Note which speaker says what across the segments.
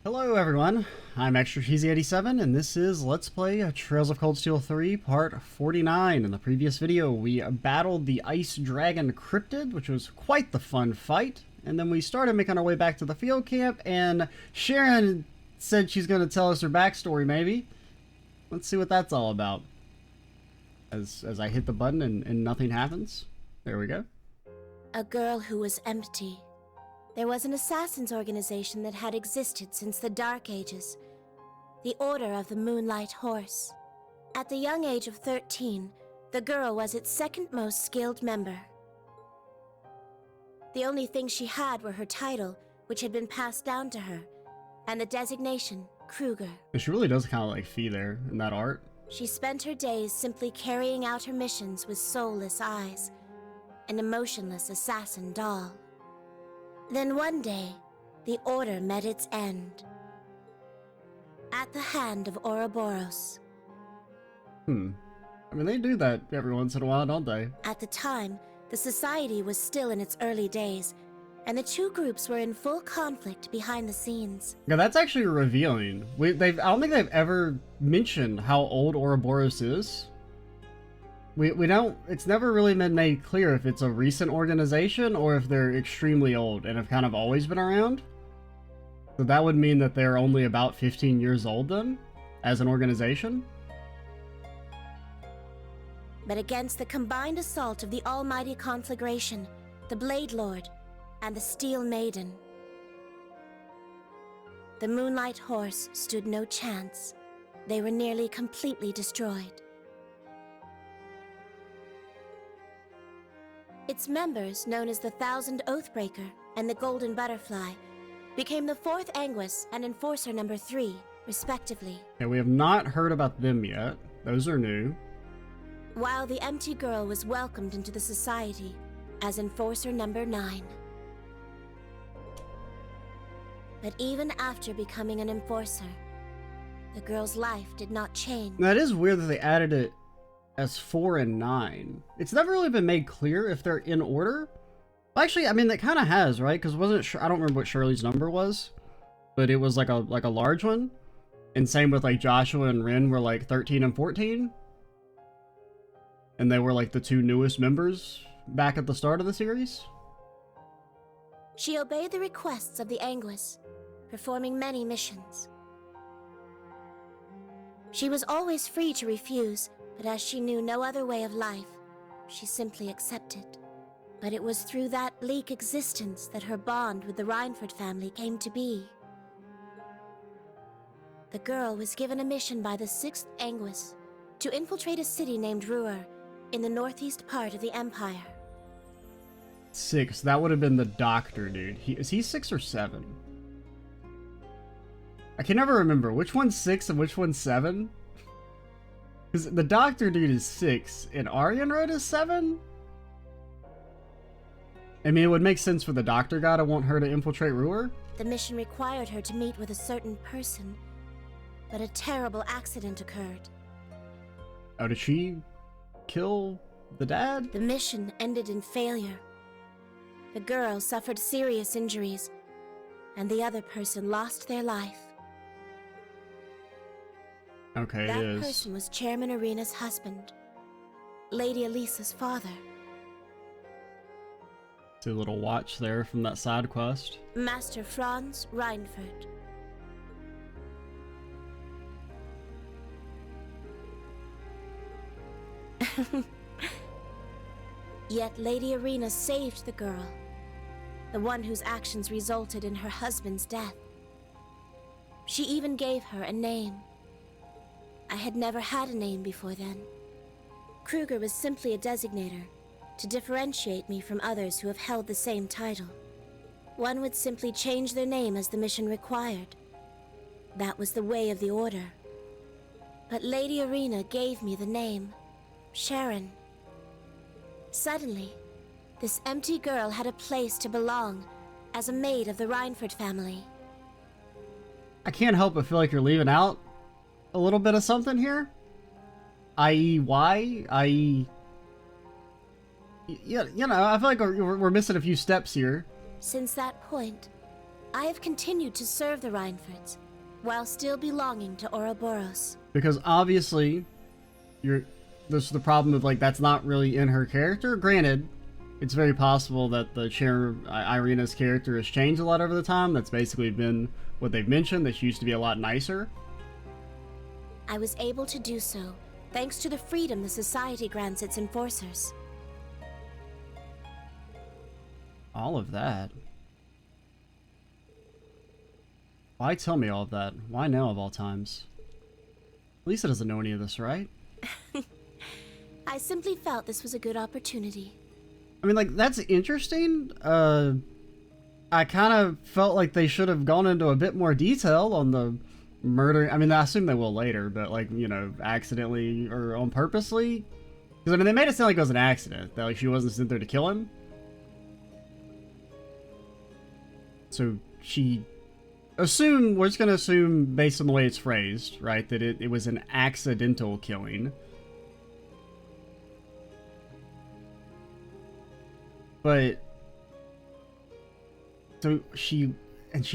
Speaker 1: Hello everyone, I'm Extra Cheesy 87 and this is Let's Play Trails of Cold Steel 3 Part 49. In the previous video we battled the Ice Dragon Cryptid, which was quite the fun fight, and then we started making our way back to the field camp and Sharon said she's going to tell us her backstory maybe. Let's see what that's all about. As I hit the button and nothing happens. There we go.
Speaker 2: A girl who was empty. There was an assassins organization that had existed since the Dark Ages, the Order of the Moonlight Horse. At the young age of 13, the girl was its second most skilled member. The only thing she had were her title, which had been passed down to her, and the designation, Kruger.
Speaker 1: She really does kind of like Fee there in that art.
Speaker 2: She spent her days simply carrying out her missions with soulless eyes, an emotionless assassin doll. Then one day, the Order met its end. At the hand of Ouroboros.
Speaker 1: I mean, they do that every once in a while, don't they?
Speaker 2: At the time, the society was still in its early days, and the two groups were in full conflict behind the scenes.
Speaker 1: Yeah, that's actually revealing. I don't think they've ever mentioned how old Ouroboros is. We don't, it's never really been made clear if it's a recent organization or if they're extremely old and have kind of always been around. So that would mean that they're only about 15 years old then, as an organization.
Speaker 2: But against the combined assault of the almighty conflagration, the Blade Lord, and the Steel Maiden, the Moonlight Horse stood no chance. They were nearly completely destroyed. Its members, known as the Thousand Oathbreaker and the Golden Butterfly, became the 4th Anguis and Enforcer number 3, respectively.
Speaker 1: Yeah, we have not heard about them yet. Those are new.
Speaker 2: While the empty girl was welcomed into the society as Enforcer number 9. But even after becoming an Enforcer, the girl's life did not change.
Speaker 1: That is weird that they added it as 4 and 9. It's never really been made clear if they're in order. Well, actually, I mean, that kind of has, right? Because I don't remember what Shirley's number was, but it was like a large one. And same with like Joshua and Ren were like 13 and 14. And they were like the two newest members back at the start of the series.
Speaker 2: She obeyed the requests of the Anguis, performing many missions. She was always free to refuse, but as she knew no other way of life, she simply accepted. But it was through that bleak existence that her bond with the Reinford family came to be. The girl was given a mission by the 6th Anguis to infiltrate a city named Ruhr in the northeast part of the Empire.
Speaker 1: 6, that would have been the doctor, dude. Is he 6 or 7? I can never remember. Which one's 6 and which one's 7? Because the doctor dude is 6, and Aryan Road is 7? I mean, it would make sense for the doctor guy to want her to infiltrate Ruhr.
Speaker 2: The mission required her to meet with a certain person, but a terrible accident occurred.
Speaker 1: Oh, did she kill the dad?
Speaker 2: The mission ended in failure. The girl suffered serious injuries, and the other person lost their life.
Speaker 1: Okay,
Speaker 2: that
Speaker 1: it is.
Speaker 2: Person was Chairman Arena's husband, Lady Elisa's father.
Speaker 1: See a little watch there from that side quest.
Speaker 2: Master Franz Reinford. Yet Lady Arena saved the girl, the one whose actions resulted in her husband's death. She even gave her a name. I had never had a name before then. Kruger was simply a designator to differentiate me from others who have held the same title. One would simply change their name as the mission required. That was the way of the Order. But Lady Arena gave me the name, Sharon. Suddenly, this empty girl had a place to belong as a maid of the Reinford family.
Speaker 1: I can't help but feel like you're leaving out a little bit of something here. I.e. why? I.e. Yeah, you know, I feel like we're missing a few steps here.
Speaker 2: Since that point, I have continued to serve the Rhinefords, while still belonging to Ouroboros.
Speaker 1: Because obviously, this is the problem of, like, that's not really in her character. Granted, it's very possible that the Irina's character has changed a lot over the time. That's basically been what they've mentioned, that she used to be a lot nicer.
Speaker 2: I was able to do so, thanks to the freedom the society grants its enforcers.
Speaker 1: All of that? Why tell me all of that? Why now of all times? Lisa doesn't know any of this, right?
Speaker 2: I simply felt this was a good opportunity.
Speaker 1: I mean, like, that's interesting. I kind of felt like they should have gone into a bit more detail on the murder. I mean, I assume they will later, but, like, you know, accidentally or on purposely. Because, I mean, they made it sound like it was an accident, that, like, she wasn't sent there to kill him. So we're just going to assume, based on the way it's phrased, right, that it was an accidental killing. But, so she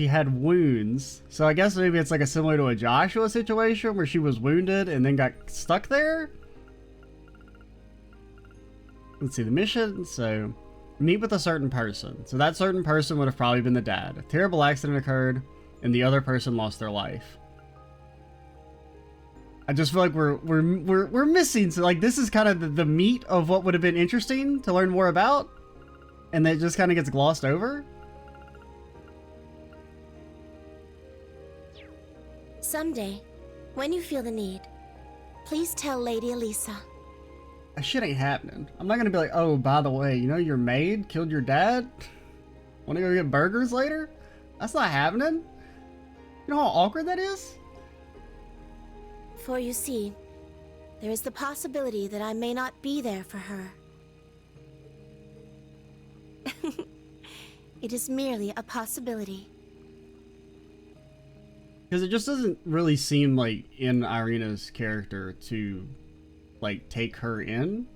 Speaker 1: had wounds. So I guess maybe it's like similar to a Joshua situation where she was wounded and then got stuck there. Let's see, the mission. So, meet with a certain person. So that certain person would have probably been the dad. A terrible accident occurred, and the other person lost their life. I just feel like we're missing. So, like, this is kind of the meat of what would have been interesting to learn more about, and that just kind of gets glossed over.
Speaker 2: Someday, when you feel the need, please tell Lady Elisa.
Speaker 1: That shit ain't happening. I'm not gonna be like, oh, by the way, you know your maid killed your dad? Wanna go get burgers later? That's not happening. You know how awkward that is?
Speaker 2: For you see, there is the possibility that I may not be there for her. It is merely a possibility.
Speaker 1: Because it just doesn't really seem like in Irina's character to, like, take her in.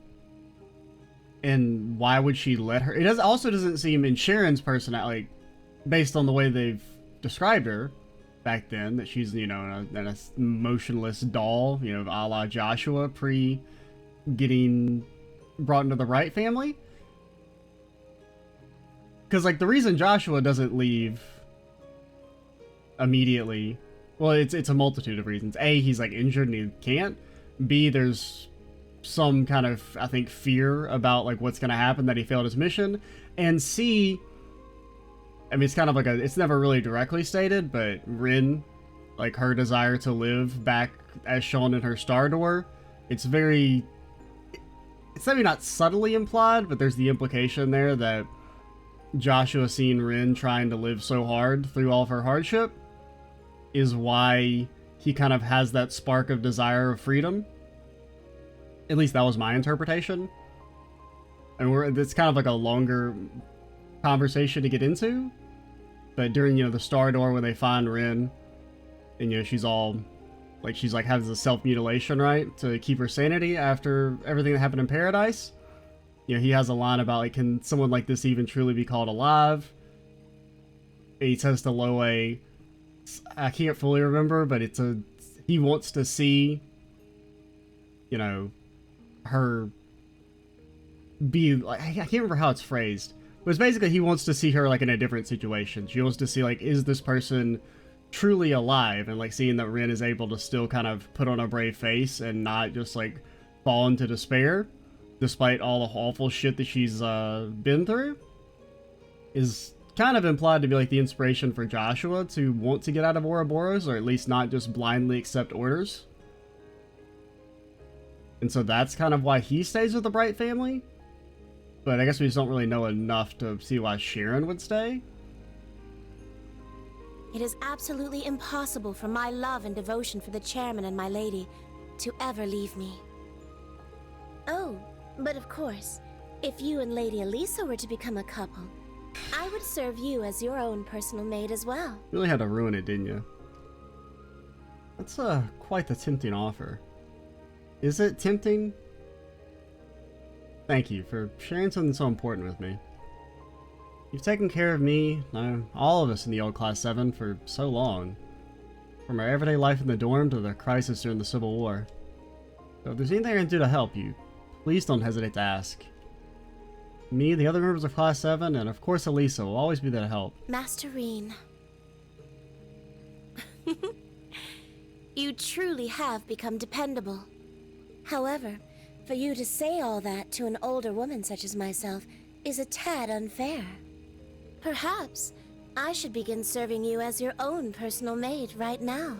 Speaker 1: And why would she let her? It also doesn't seem in Sharon's personality, like, based on the way they've described her back then, that she's, you know, a motionless doll, you know, a la Joshua pre getting brought into the Wright family. Because, like, the reason Joshua doesn't leave immediately, well, it's a multitude of reasons. A, he's, like, injured and he can't. B, there's some kind of, I think, fear about, like, what's gonna happen, that he failed his mission. And C, I mean, it's kind of like it's never really directly stated, but Rin, like, her desire to live back as shown in her star door, it's maybe not subtly implied, but there's the implication there that Joshua seeing Rin trying to live so hard through all of her hardship is why he kind of has that spark of desire of freedom. At least that was my interpretation. And it's kind of like a longer conversation to get into. But during, you know, the Star Door, when they find Rin, and, you know, she's all, like, she's like has a self-mutilation, right, to keep her sanity after everything that happened in Paradise. You know, he has a line about, like, can someone like this even truly be called alive? And he says to Loe, I can't fully remember, but he wants to see, you know, her be, like, I can't remember how it's phrased, but it's basically he wants to see her, like, in a different situation. She wants to see, like, is this person truly alive? And, like, seeing that Rin is able to still kind of put on a brave face and not just, like, fall into despair, despite all the awful shit that she's been through, is kind of implied to be, like, the inspiration for Joshua to want to get out of Ouroboros, or at least not just blindly accept orders. And so that's kind of why he stays with the Bright family. But I guess we just don't really know enough to see why Sharon would stay.
Speaker 2: It is absolutely impossible for my love and devotion for the chairman and my lady to ever leave me. Oh, but of course, if you and Lady Elisa were to become a couple, I would serve you as your own personal maid as well.
Speaker 1: You really had to ruin it, didn't you? That's quite the tempting offer. Is it tempting? Thank you for sharing something so important with me. You've taken care of me, no, all of us in the old Class 7 for so long. From our everyday life in the dorm to the crisis during the Civil War. So if there's anything I can do to help you, please don't hesitate to ask. Me, the other members of Class 7, and of course Elisa will always be there to help.
Speaker 2: Master Reen. You truly have become dependable. However, for you to say all that to an older woman such as myself is a tad unfair. Perhaps I should begin serving you as your own personal maid right now.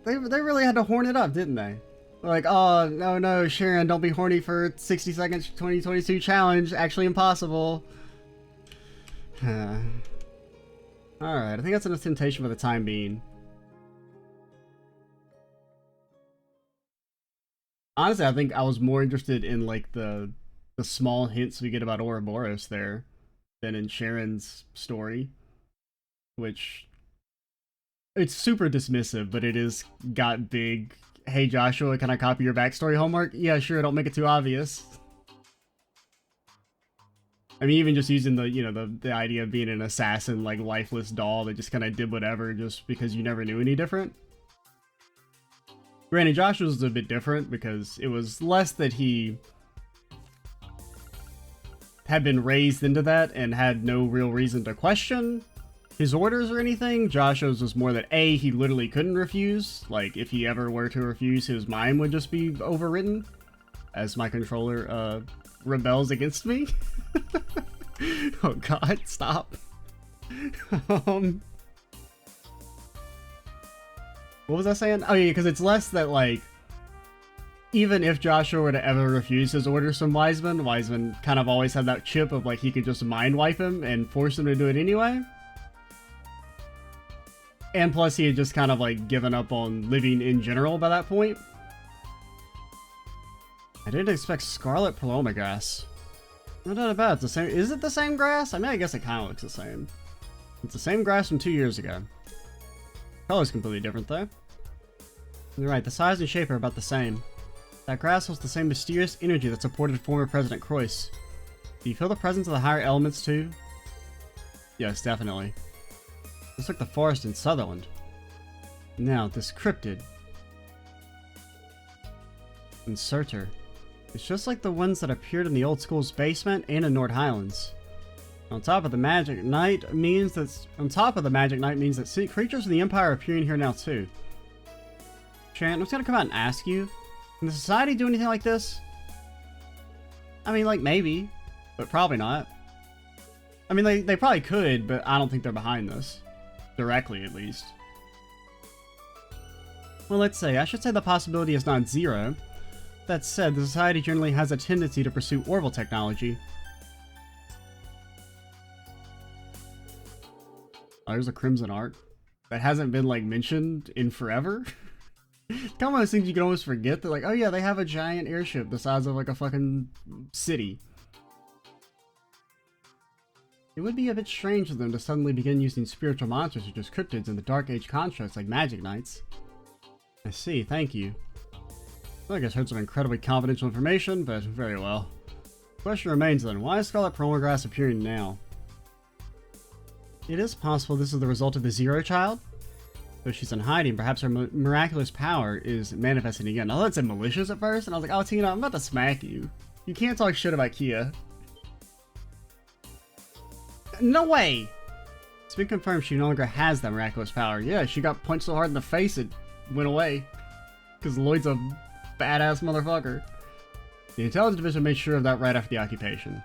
Speaker 1: They really had to horn it up, didn't they? Like, oh, no, Sharon, don't be horny for 60 seconds 2022 challenge. Actually impossible. Alright, I think that's enough temptation for the time being. Honestly, I think I was more interested in, like, the small hints we get about Ouroboros there than in Sharon's story. Which, it's super dismissive, but it is got big, hey Joshua, can I copy your backstory homework? Yeah, sure, don't make it too obvious. I mean, even just using the, you know, the idea of being an assassin, like, lifeless doll that just kind of did whatever just because you never knew any different. Granted, Joshua's was a bit different because it was less that he had been raised into that and had no real reason to question his orders or anything. Joshua's was more that A, he literally couldn't refuse. Like, if he ever were to refuse, his mind would just be overridden as my controller rebels against me. Oh god, stop. What was I saying? Oh yeah, because it's less that, like, even if Joshua were to ever refuse his orders from Wiseman kind of always had that chip of, like, he could just mind wipe him and force him to do it anyway. And plus he had just kind of, like, given up on living in general by that point. I didn't expect scarlet paloma grass. No doubt about it, it's the same. Is it the same grass? I mean, I guess it kind of looks the same. It's the same grass from 2 years ago. Color's completely different though. You're right, the size and shape are about the same. That grass holds the same mysterious energy that supported former President Croyce. Do you feel the presence of the higher elements too? Yes, definitely. Looks like the forest in Sutherland. Now, this cryptid. Inserter. It's just like the ones that appeared in the old school's basement and in North Highlands. On top of the magic night means that creatures in the Empire are appearing here now too. Sharon, I'm just gonna come out and ask you, can the Society do anything like this? I mean, like, maybe, but probably not. I mean, they probably could, but I don't think they're behind this. Directly, at least. Well, let's say, I should say the possibility is not zero. That said, the Society generally has a tendency to pursue Orville technology. Oh, there's a Crimson Arc that hasn't been, like, mentioned in forever. It's kind of one of those things you can almost forget that, like, oh yeah, they have a giant airship the size of, like, a fucking city. It would be a bit strange for them to suddenly begin using spiritual monsters such as cryptids in the Dark Age constructs like Magic Knights. I see, thank you. Well, I guess I heard some incredibly confidential information, but very well. The question remains then, why is Scarlet Perlgrass appearing now? It is possible this is the result of the Zero Child. Though she's in hiding, perhaps her miraculous power is manifesting again. I thought it said malicious at first, and I was like, oh Tina, I'm about to smack you. You can't talk shit about Kia. No way! It's been confirmed she no longer has that miraculous power. Yeah, she got punched so hard in the face it went away. Because Lloyd's a badass motherfucker. The Intelligence Division made sure of that right after the occupation.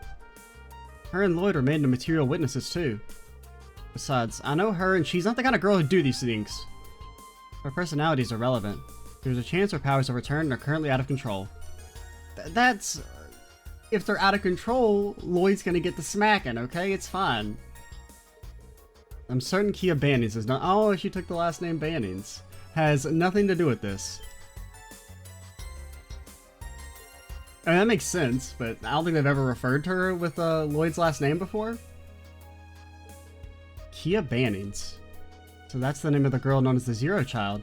Speaker 1: Her and Lloyd remained material witnesses too. Besides, I know her and she's not the kind of girl who'd do these things. Her personality is irrelevant. There's a chance her powers are returned and are currently out of control. That's... if they're out of control, Lloyd's gonna get the smacking, okay? It's fine. I'm certain Kia Bannings is not- oh, she took the last name Bannings. Has nothing to do with this. I mean, that makes sense, but I don't think they've ever referred to her with Lloyd's last name before. Kia Bannings. So that's the name of the girl known as the Zero Child.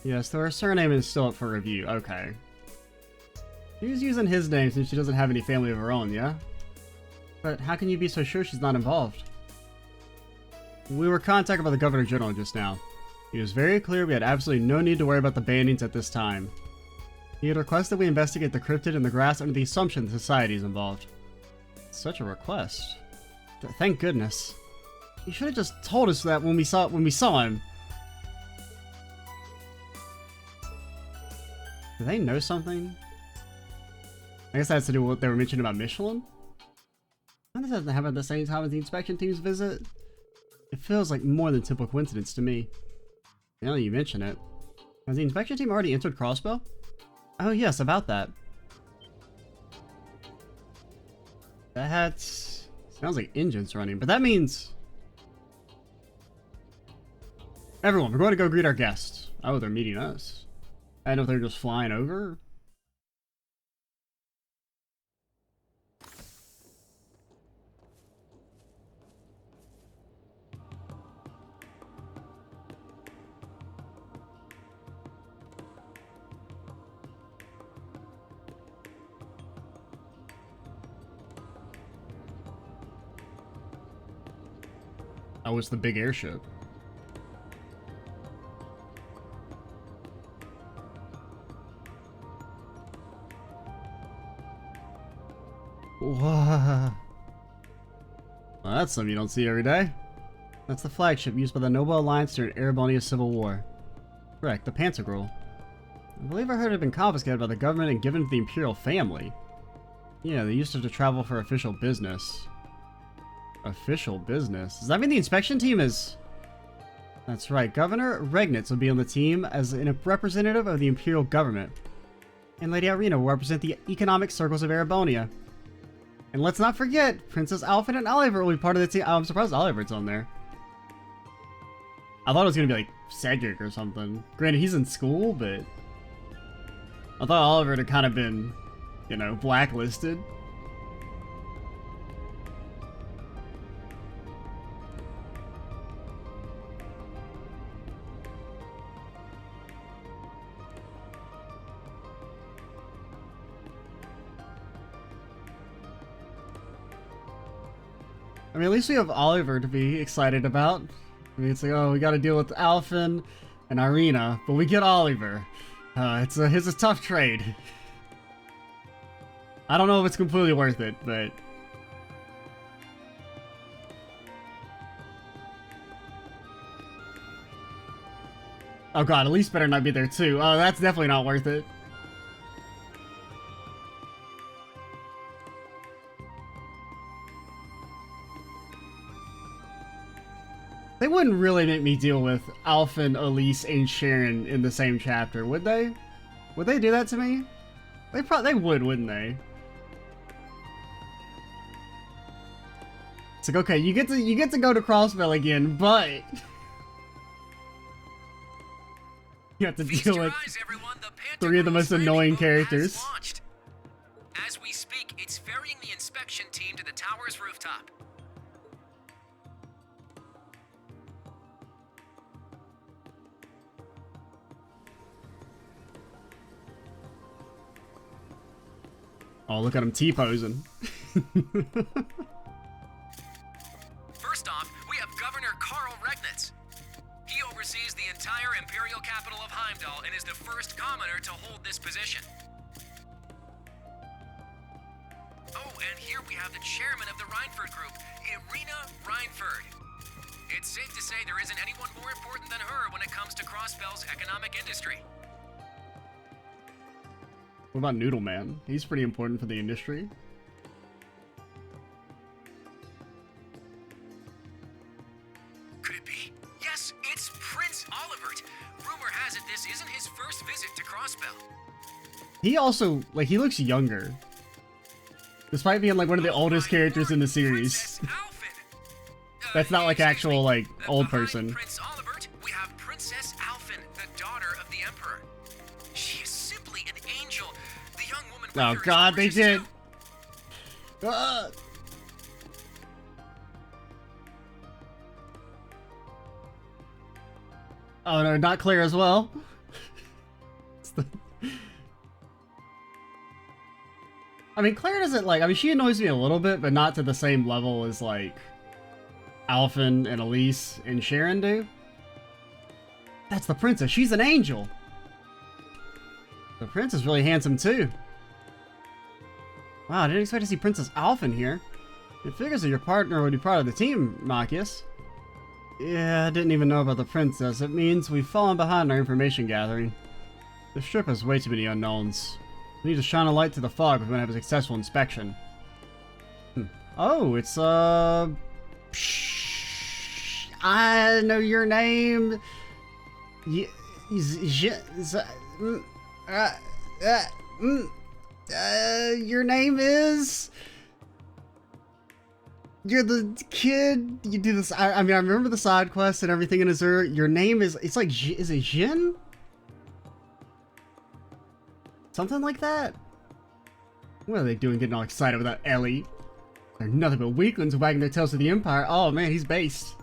Speaker 1: Yes, though her surname is still up for review. Okay. She's using his name since she doesn't have any family of her own, yeah? But how can you be so sure she's not involved? We were contacted by the Governor General just now. He was very clear we had absolutely no need to worry about the bandings at this time. He had requested we investigate the cryptid in the grass under the assumption the society is involved. Such a request. Thank goodness. He should have just told us that when we saw him. Do they know something? I guess that has to do with what they were mentioning about Michelin. Why does that happen at the same time as the inspection team's visit? It feels like more than typical coincidence to me. Now that you mention it. Has the inspection team already entered Crossbell? Oh yes, about that. That sounds like engines running, but that means... Everyone, we're going to go greet our guests. Oh, they're meeting us. I don't know if they're just flying over. Oh, it's the big airship. Whoa. Well, that's something you don't see every day. That's the flagship used by the Noble Alliance during Erebonia's Civil War. Correct, the Panzergruel. I believe I heard it had been confiscated by the government and given to the imperial family. Yeah, they used it to travel for official business. Official business? Does that mean the inspection team is... That's right, Governor Regnitz will be on the team as a representative of the imperial government. And Lady Irina will represent the economic circles of Erebonia. And let's not forget, Princess Alfred and Oliver will be part of the team. Oh, I'm surprised Oliver's on there. I thought it was going to be like Cedric or something. Granted, he's in school, but... I thought Oliver had kind of been, you know, blacklisted. I mean, at least we have Oliver to be excited about. I mean, it's like, oh, we got to deal with Alphen and Irina, but we get Oliver. It's a tough trade. I don't know if it's completely worth it, but... Oh god, Elise better not be there too. Oh, that's definitely not worth it. They wouldn't really make me deal with Alphen, Elise, and Sharon in the same chapter, would they? Would they do that to me? They would, wouldn't they? It's like, okay, you get to go to Crossbell again, but you have to deal with three of the most annoying characters.
Speaker 3: As we speak, it's ferrying the inspection team to the tower's rooftop.
Speaker 1: Oh, look at him T-posing.
Speaker 3: First off, we have Governor Karl Regnitz. He oversees the entire imperial capital of Heimdall and is the first commoner to hold this position. Oh, and here we have the chairman of the Reinford Group, Irina Reinford. It's safe to say there isn't anyone more important than her when it comes to Crossbell's economic industry.
Speaker 1: What about Noodle Man? He's pretty important for the industry.
Speaker 3: Could it be? Yes, it's Prince Olivert. Rumor has it this isn't his first visit to Crossbell.
Speaker 1: He also, like, he looks younger. Despite being, like, one of the oldest characters in the series. That's not, like, actual, like, old person.
Speaker 3: Prince Olivert, we have Princess Alphen, the daughter of the Emperor. She is simply an angel. The young woman...
Speaker 1: Oh, God, they did. Ah. Oh, no, not Claire as well. I mean, Claire doesn't like, I mean, she annoys me a little bit, but not to the same level as like Alphen and Elise and Sharon do. That's the princess. She's an angel. The prince is really handsome too. Wow, I didn't expect to see Princess Alphen here. It figures that your partner would be part of the team, Marcus. Yeah, I didn't even know about the princess. It means we've fallen behind our information gathering. This trip has way too many unknowns. We need to shine a light to the fog if we want to have a successful inspection. Oh, it's, I know your name. Your name is... You're the kid, you do this, I mean, I remember the side quest and everything in Azure. Your name is, it's like, is it Jin? Something like that? What are they doing getting all excited without Ellie? They're nothing but weaklings wagging their tails to the Empire. Oh man, he's based.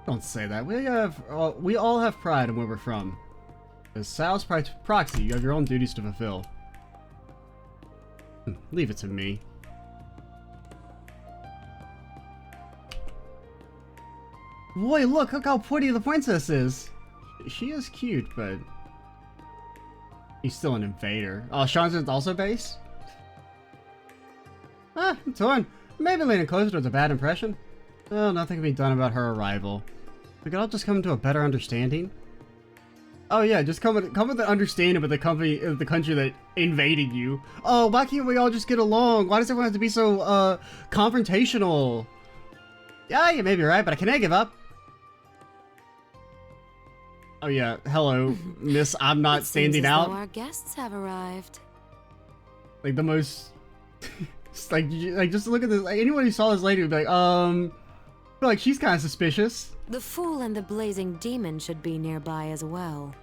Speaker 1: Don't say that. We all have pride in where we're from. As Sal's proxy, you have your own duties to fulfill. Leave it to me. Boy, look how pretty the princess is. She is cute, but he's still an invader. Oh, Sharon's also base? Ah, I'm torn. Maybe leaning closer towards a bad impression. Oh, nothing can be done about her arrival. We could all just come to a better understanding. Oh yeah, just come with an understanding with the country that invaded you. Oh, why can't we all just get along? Why does everyone have to be so confrontational? Yeah, you may be right, but I can't give up. Oh yeah, hello, Miss. I'm not standing out.
Speaker 4: Our guests have arrived.
Speaker 1: Like the most, like just look at this. Like, anyone who saw this lady would be like she's kind of suspicious.
Speaker 4: The Fool and the Blazing Demon should be nearby as well.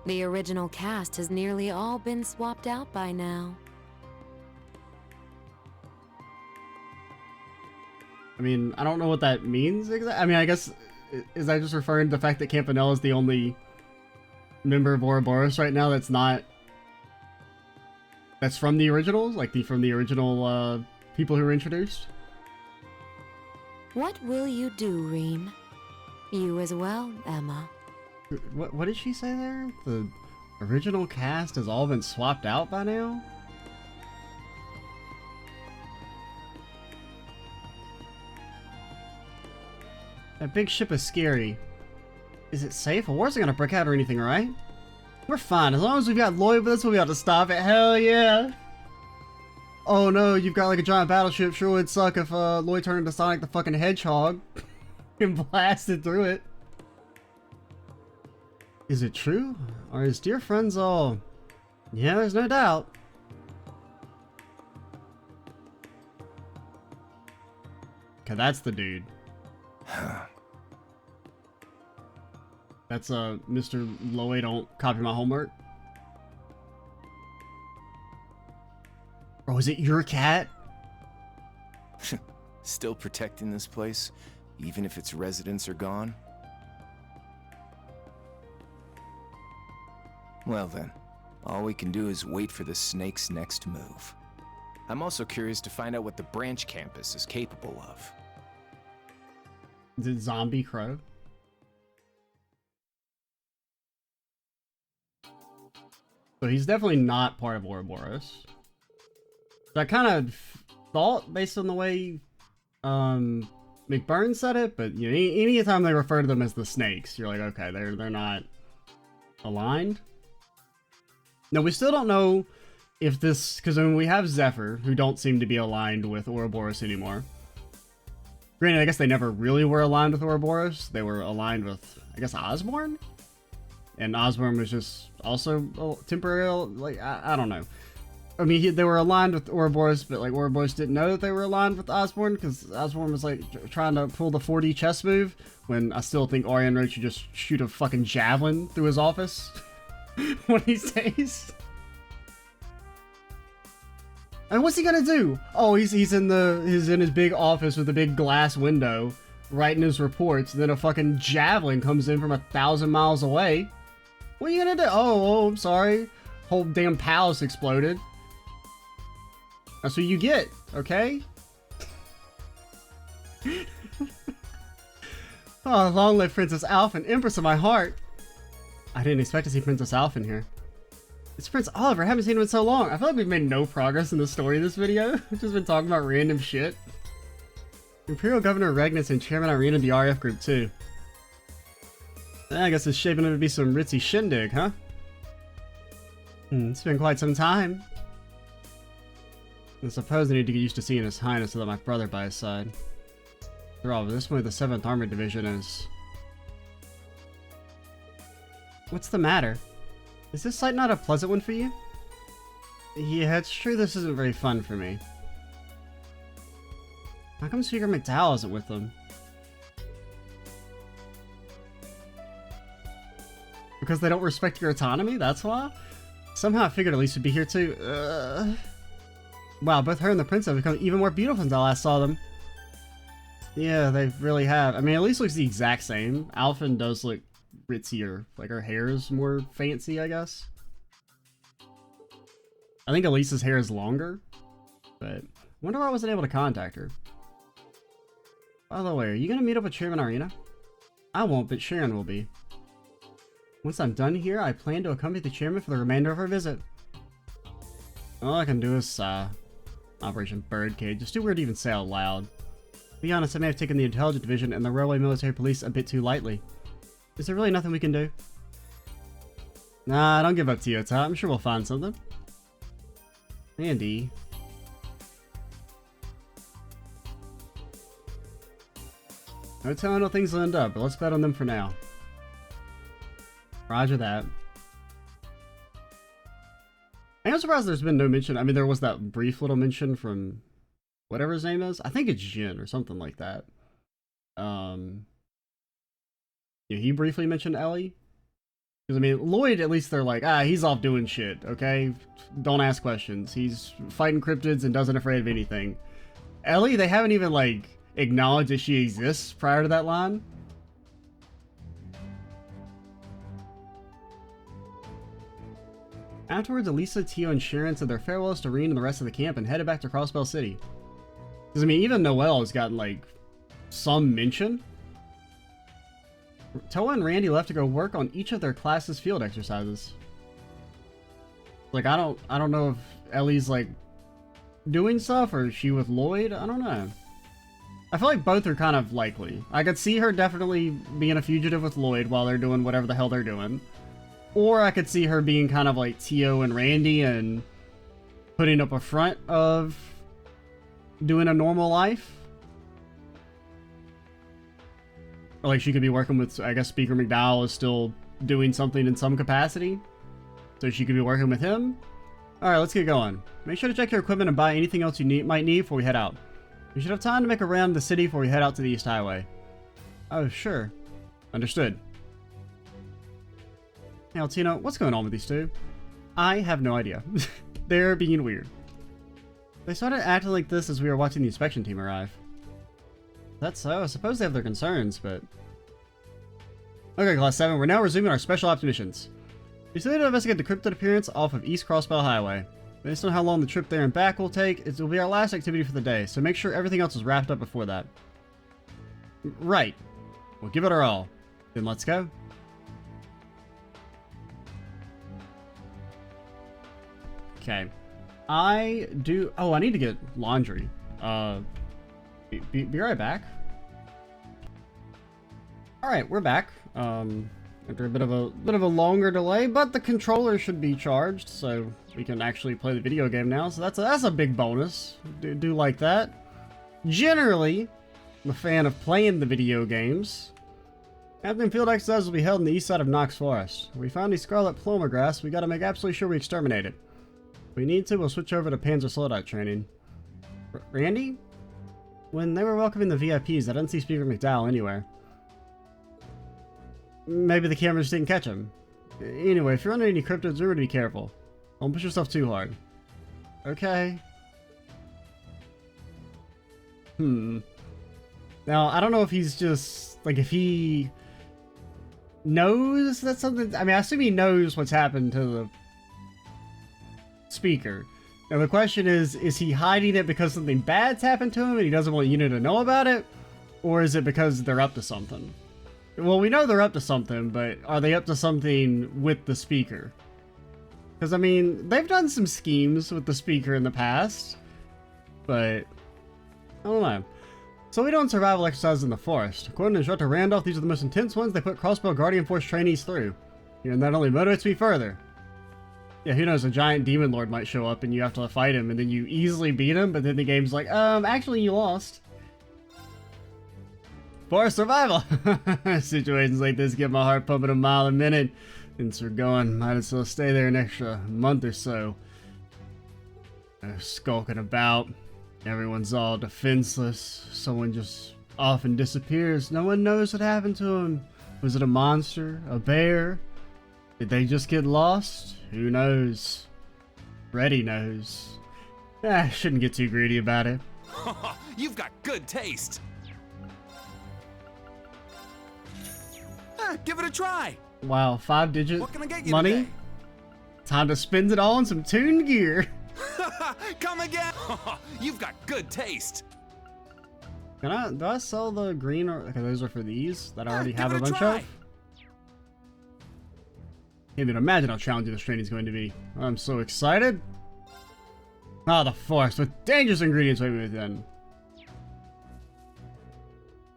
Speaker 4: The original cast has nearly all been swapped out by now.
Speaker 1: I mean, I don't know what that means exactly. I mean, I guess, is that just referring to the fact that Campanella is the only member of Ouroboros right now that's from the originals? Like, from the original, people who were introduced?
Speaker 4: What will you do, Reem? You as well, Emma.
Speaker 1: What did she say there? The original cast has all been swapped out by now? That big ship is scary. Is it safe? A war's not gonna break out or anything, right? We're fine. As long as we've got Lloyd with us, we'll be able to stop it. Hell yeah! Oh no, you've got like a giant battleship. Sure would suck if Lloyd turned into Sonic the fucking Hedgehog and blasted through it. Is it true? Are his dear friends all... Yeah, there's no doubt. Okay, that's the dude. That's Mr. Lloyd, don't copy my homework. Oh, is it your cat?
Speaker 5: Still protecting this place, even if its residents are gone? Well then, all we can do is wait for the snake's next move. I'm also curious to find out what the branch campus is capable of.
Speaker 1: Is it Zombie Crow? So he's definitely not part of Ouroboros. So I kind of thought, based on the way McBurn said it, but you know, anytime they refer to them as the snakes, you're like, okay, they're not aligned. No, we still don't know if this, because I mean, we have Zephyr, who don't seem to be aligned with Ouroboros anymore. Granted, I guess they never really were aligned with Ouroboros. They were aligned with, I guess, Osborne? And Osborne was just also temporary, like, I don't know. I mean, they were aligned with Ouroboros, but like Ouroboros didn't know that they were aligned with Osborne, because Osborne was like trying to pull the 4D chess move, when I still think Orion Roach should just shoot a fucking javelin through his office one of these days. And what's he gonna do? Oh, he's in his big office with a big glass window, writing his reports, and then a fucking javelin comes in from 1,000 miles away. What are you gonna do? Oh, I'm sorry. Whole damn palace exploded. That's what you get, okay? Oh, long live Princess Alphen, Empress of my heart. I didn't expect to see Princess Alphen here. It's Prince Oliver, I haven't seen him in so long. I feel like we've made no progress in the story of this video. We've just been talking about random shit. Imperial Governor Regnus and Chairman Irene of the RF group too. I guess it's shaping up to be some ritzy shindig, huh? It's been quite some time. I suppose I need to get used to seeing His Highness without my brother by his side. After all, this way the 7th Armored Division is... What's the matter? Is this sight not a pleasant one for you? Yeah, it's true this isn't very fun for me. How come Speaker McDowell isn't with them? Because they don't respect your autonomy? That's why? Somehow I figured Elise would be here too. Wow, both her and the prince have become even more beautiful since I last saw them. Yeah, they really have. I mean, Elise looks the exact same. Alphen does look ritzier. Like, her hair is more fancy, I guess. I think Elise's hair is longer. But I wonder why I wasn't able to contact her. By the way, are you going to meet up with Chairman Arena? I won't, but Sharon will be. Once I'm done here, I plan to accompany the chairman for the remainder of our visit. All I can do is sigh. Operation Birdcage. It's too weird to even say out loud. To be honest, I may have taken the Intelligence Division and the Railway Military Police a bit too lightly. Is there really nothing we can do? Nah, don't give up, Toyota. I'm sure we'll find something. Andy. No telling how things will end up, but let's bet on them for now. Roger that. I'm surprised there's been no mention. I mean, there was that brief little mention from whatever his name is. I think it's Jin or something like that. Yeah, he briefly mentioned Ellie. Because, I mean, Lloyd, at least they're like, he's off doing shit, okay? Don't ask questions. He's fighting cryptids and doesn't afraid of anything. Ellie, they haven't even, like, acknowledged that she exists prior to that line. Afterwards, Elisa, Tio, and Sharon said their farewells to Reen and the rest of the camp and headed back to Crossbell City. Because, I mean, even Noelle has gotten, like, some mention. Toa and Randy left to go work on each of their classes' field exercises. Like, I don't know if Ellie's, like, doing stuff or is she with Lloyd? I don't know. I feel like both are kind of likely. I could see her definitely being a fugitive with Lloyd while they're doing whatever the hell they're doing. Or I could see her being kind of like Tio and Randy and putting up a front of doing a normal life. Or like she could be working with, I guess Speaker McDowell is still doing something in some capacity. So she could be working with him. Alright, let's get going. Make sure to check your equipment and buy anything else you might need before we head out. We should have time to make a round the city before we head out to the East Highway. Oh, sure. Understood. Hey, Altino, what's going on with these two? I have no idea. They're being weird. They started acting like this as we were watching the inspection team arrive. That's so. I suppose they have their concerns, but... Okay, Class 7, we're now resuming our special ops missions. We still need to investigate the cryptid appearance off of East Crossbell Highway. Based on how long the trip there and back will take, it will be our last activity for the day, so make sure everything else is wrapped up before that. Right. We'll give it our all. Then let's go. Okay. I need to get laundry. Be right back. Alright, we're back. After a bit of a longer delay, but the controller should be charged, so we can actually play the video game now. So that's a big bonus. Do like that. Generally, I'm a fan of playing the video games. Captain Field exercises will be held on the east side of Knox Forest. If we found any scarlet pluma grass, we gotta make absolutely sure we exterminate it. If we need to, we'll switch over to Panzer Soldat training. Randy? When they were welcoming the VIPs, I didn't see Speaker McDowell anywhere. Maybe the cameras didn't catch him. Anyway, if you're under any cryptids, remember to be careful. Don't push yourself too hard. Okay. Now, I don't know if he's just... Like, if he... knows that something... I mean, I assume he knows what's happened to the... Speaker. Now the question is he hiding it because something bad's happened to him and he doesn't want Yuna to know about it? Or is it because they're up to something? Well, we know they're up to something, but are they up to something with the speaker? Because, I mean, they've done some schemes with the speaker in the past, but I don't know. So we don't survival exercises in the forest. According to Instructor Randolph, these are the most intense ones they put Crossbow Guardian Force trainees through. And that only motivates me further. Yeah, who knows, a giant demon lord might show up and you have to fight him and then you easily beat him, but then the game's like, actually you lost. Forest survival! Situations like this get my heart pumping a mile a minute. Since we're going, might as well stay there an extra month or so. Skulking about. Everyone's all defenseless. Someone just often disappears. No one knows what happened to him. Was it a monster? A bear? Did they just get lost? Who knows? Reddy knows. Shouldn't get too greedy about it.
Speaker 5: You've got good taste. Give it a try.
Speaker 1: Wow, 5-digit
Speaker 5: What can I get you
Speaker 1: money?
Speaker 5: today?
Speaker 1: Time to spend it all on some tuned gear.
Speaker 5: Come again. You've got good taste.
Speaker 1: Do I sell the green or okay, those are for these that I already have a
Speaker 5: give it a
Speaker 1: bunch
Speaker 5: try.
Speaker 1: of? Can't even imagine how challenging this training's going to be. I'm so excited. Ah, the forest with dangerous ingredients waiting within.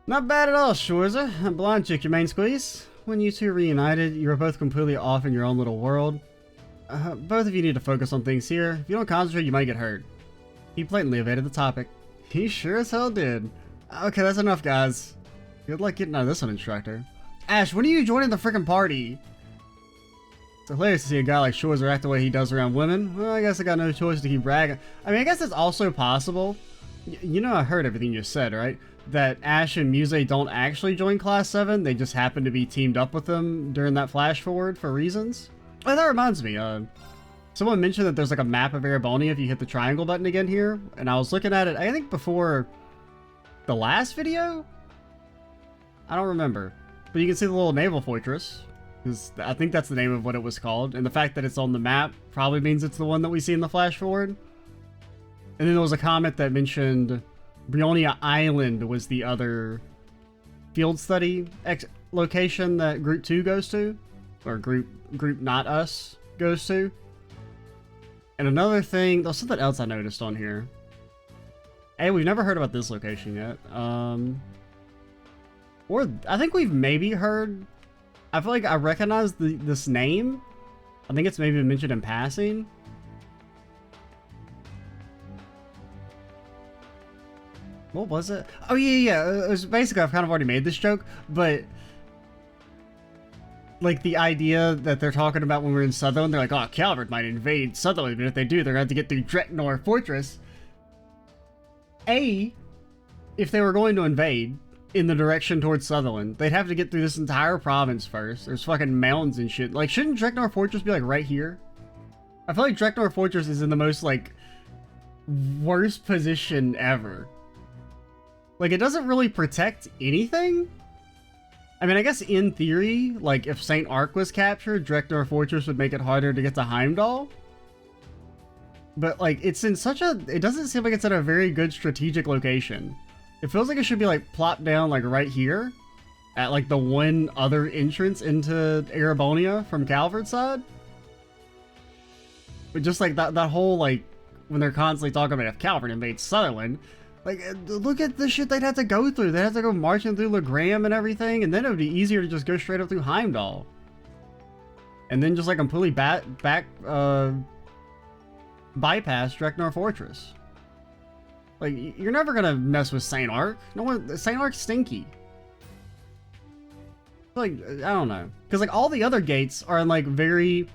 Speaker 1: Not bad at all, Schwarzer. A blonde chick, your main squeeze. When you two reunited, you were both completely off in your own little world. Both of you need to focus on things here. If you don't concentrate, you might get hurt. He blatantly evaded the topic. He sure as hell did. Okay, that's enough, guys. Good luck getting out of this one, instructor. Ash, when are you joining the frickin' party? It's hilarious to see a guy like Schwarzer act the way he does around women. Well, I guess I got no choice to keep bragging. I mean, I guess it's also possible. You know, I heard everything you said, right? That Ash and Muse don't actually join Class 7. They just happen to be teamed up with them during that flash forward for reasons. Oh, that reminds me. Someone mentioned that there's like a map of Erebony if you hit the triangle button again here. And I was looking at it, I think before the last video? I don't remember. But you can see the little naval fortress. I think that's the name of what it was called. And the fact that it's on the map probably means it's the one that we see in the flash forward. And then there was a comment that mentioned Brionia Island was the other field study location that Group 2 goes to. Or Group Not Us goes to. And another thing, there's something else I noticed on here. Hey, we've never heard about this location yet. Or I think we've maybe heard. I feel like I recognize this name. I think it's maybe mentioned in passing. What was it? Oh yeah. It was basically, I've kind of already made this joke, but like the idea that they're talking about when we're in Sutherland, they're like, oh, Calvert might invade Sutherland, but if they do, they're going to have to get through Dretnor Fortress. If they were going to invade in the direction towards Sutherland, they'd have to get through this entire province first. There's fucking mountains and shit. Like, shouldn't Dretnor Fortress be like right here? I feel like Dretnor Fortress is in the most like worst position ever. Like, it doesn't really protect anything. I mean, I guess in theory, like, if St. Ark was captured, Dretnor Fortress would make it harder to get to Heimdall. But, like, it's in such a... It doesn't seem like it's at a very good strategic location. It feels like it should be, like, plopped down, like, right here. At, like, the one other entrance into Erebonia from Calvert's side. But just, like, that whole, like, when they're constantly talking about if Calvert invades Sutherland... Like, look at the shit they'd have to go through. They'd have to go marching through Legram and everything, and then it would be easier to just go straight up through Heimdall. And then just, like, completely bypass Dretnor Fortress. Like, you're never gonna mess with St. Ark. No one... St. Ark's stinky. Like, I don't know. Because, like, all the other gates are in, like, very,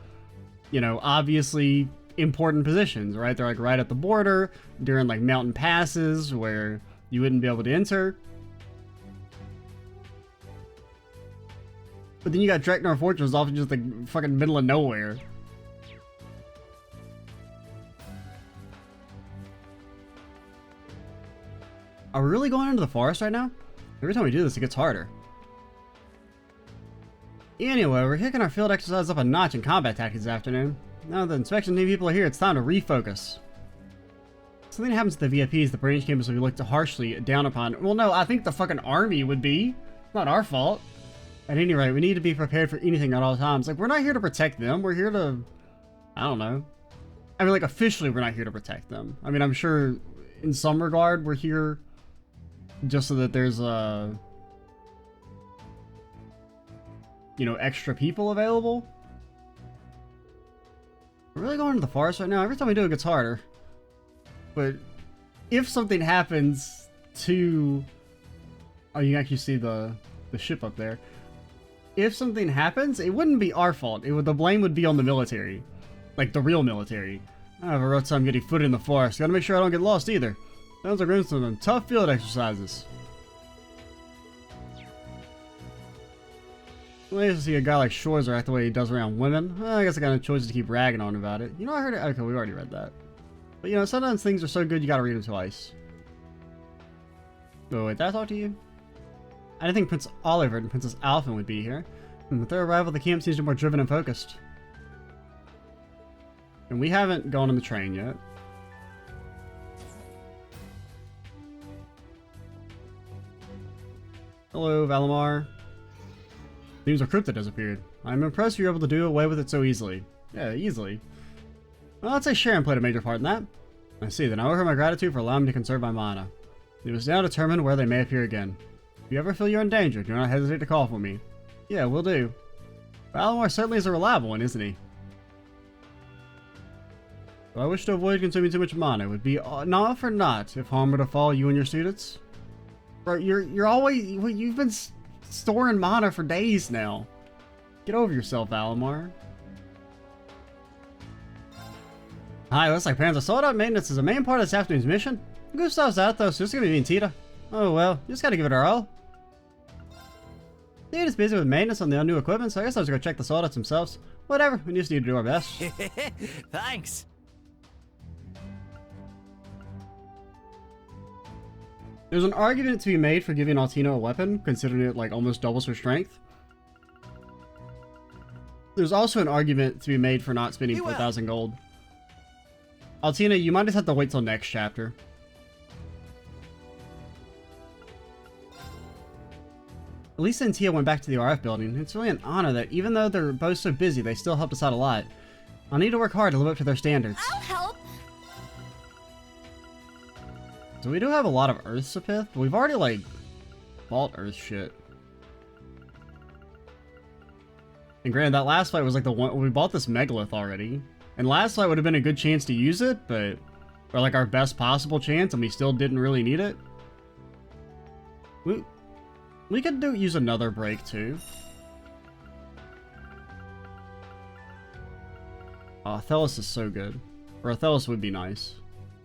Speaker 1: you know, obviously important positions, right? They're, like, right at the border, during, like, mountain passes where you wouldn't be able to enter. But then you got Dretnor Fortress off in just, like, fucking middle of nowhere. Are we really going into the forest right now? Every time we do this, it gets harder. Anyway, we're kicking our field exercise up a notch in combat tactics this afternoon. Now that the inspection team people are here, it's time to refocus. Something happens to the VIPs, the branch campus will be looked harshly down upon. Well, no, I think the fucking army would be. It's not our fault. At any rate, we need to be prepared for anything at all times. Like, we're not here to protect them. We're here to... I don't know. I mean, like, officially, we're not here to protect them. I mean, I'm sure in some regard, we're here just so that there's, you know, extra people available. We're really going to the forest right now. Every time we do, it gets harder. But if something happens to... Oh, you can actually see the ship up there. If something happens, it wouldn't be our fault. The blame would be on the military. Like, the real military. I have a rough time getting foot in the forest. Gotta make sure I don't get lost either. Sounds like we're in some tough field exercises. Well, I used to see a guy like Shores act the way he does around women. Well, I guess I got no choice to keep ragging on about it. You know, I heard it. Okay, we already read that. But, you know, sometimes things are so good you gotta read them twice. Oh, wait, did I talk to you? I didn't think Prince Oliver and Princess Alphen would be here. With their arrival, the camp seems to be more driven and focused. And we haven't gone on the train yet. Hello, Valimar. Seems a cryptid has appeared. I'm impressed you're able to do away with it so easily. Yeah, easily. Well, I'd say Sharon played a major part in that. I see, then I owe her my gratitude for allowing me to conserve my mana. It was now determined where they may appear again. If you ever feel you're in danger, do not hesitate to call for me. Yeah, will do. Valimar certainly is a reliable one, isn't he? Though I wish to avoid consuming too much mana. It would be not for naught if harm were to fall you and your students. Bro, you're always... You've been storing mana for days now. Get over yourself, Valimar. Hi, looks like plans are sold out. Maintenance is a main part of this afternoon's mission. Gustav's out though, so it's gonna be me and Tita. Oh well, you just gotta give it our all. Tita's busy with maintenance on the new equipment, so I guess I'll just go check the sold outs themselves. Whatever, we just need to do our best.
Speaker 6: Thanks.
Speaker 1: There's an argument to be made for giving Altina a weapon, considering it like almost doubles her strength. There's also an argument to be made for not spending 4,000 gold. Altina, you might just have to wait till next chapter. Elisa and Tia went back to the RF building. It's really an honor that even though they're both so busy, they still helped us out a lot. I'll need to work hard to live up to their standards.
Speaker 2: I'll help.
Speaker 1: So we do have a lot of Earth Sapith, but we've already like bought Earth shit. And granted, that last fight was like the one we bought this megalith already. And last fight would have been a good chance to use it, but or like our best possible chance, and we still didn't really need it. We could use another break too. Oh, Thelos is so good. Or Thelos would be nice.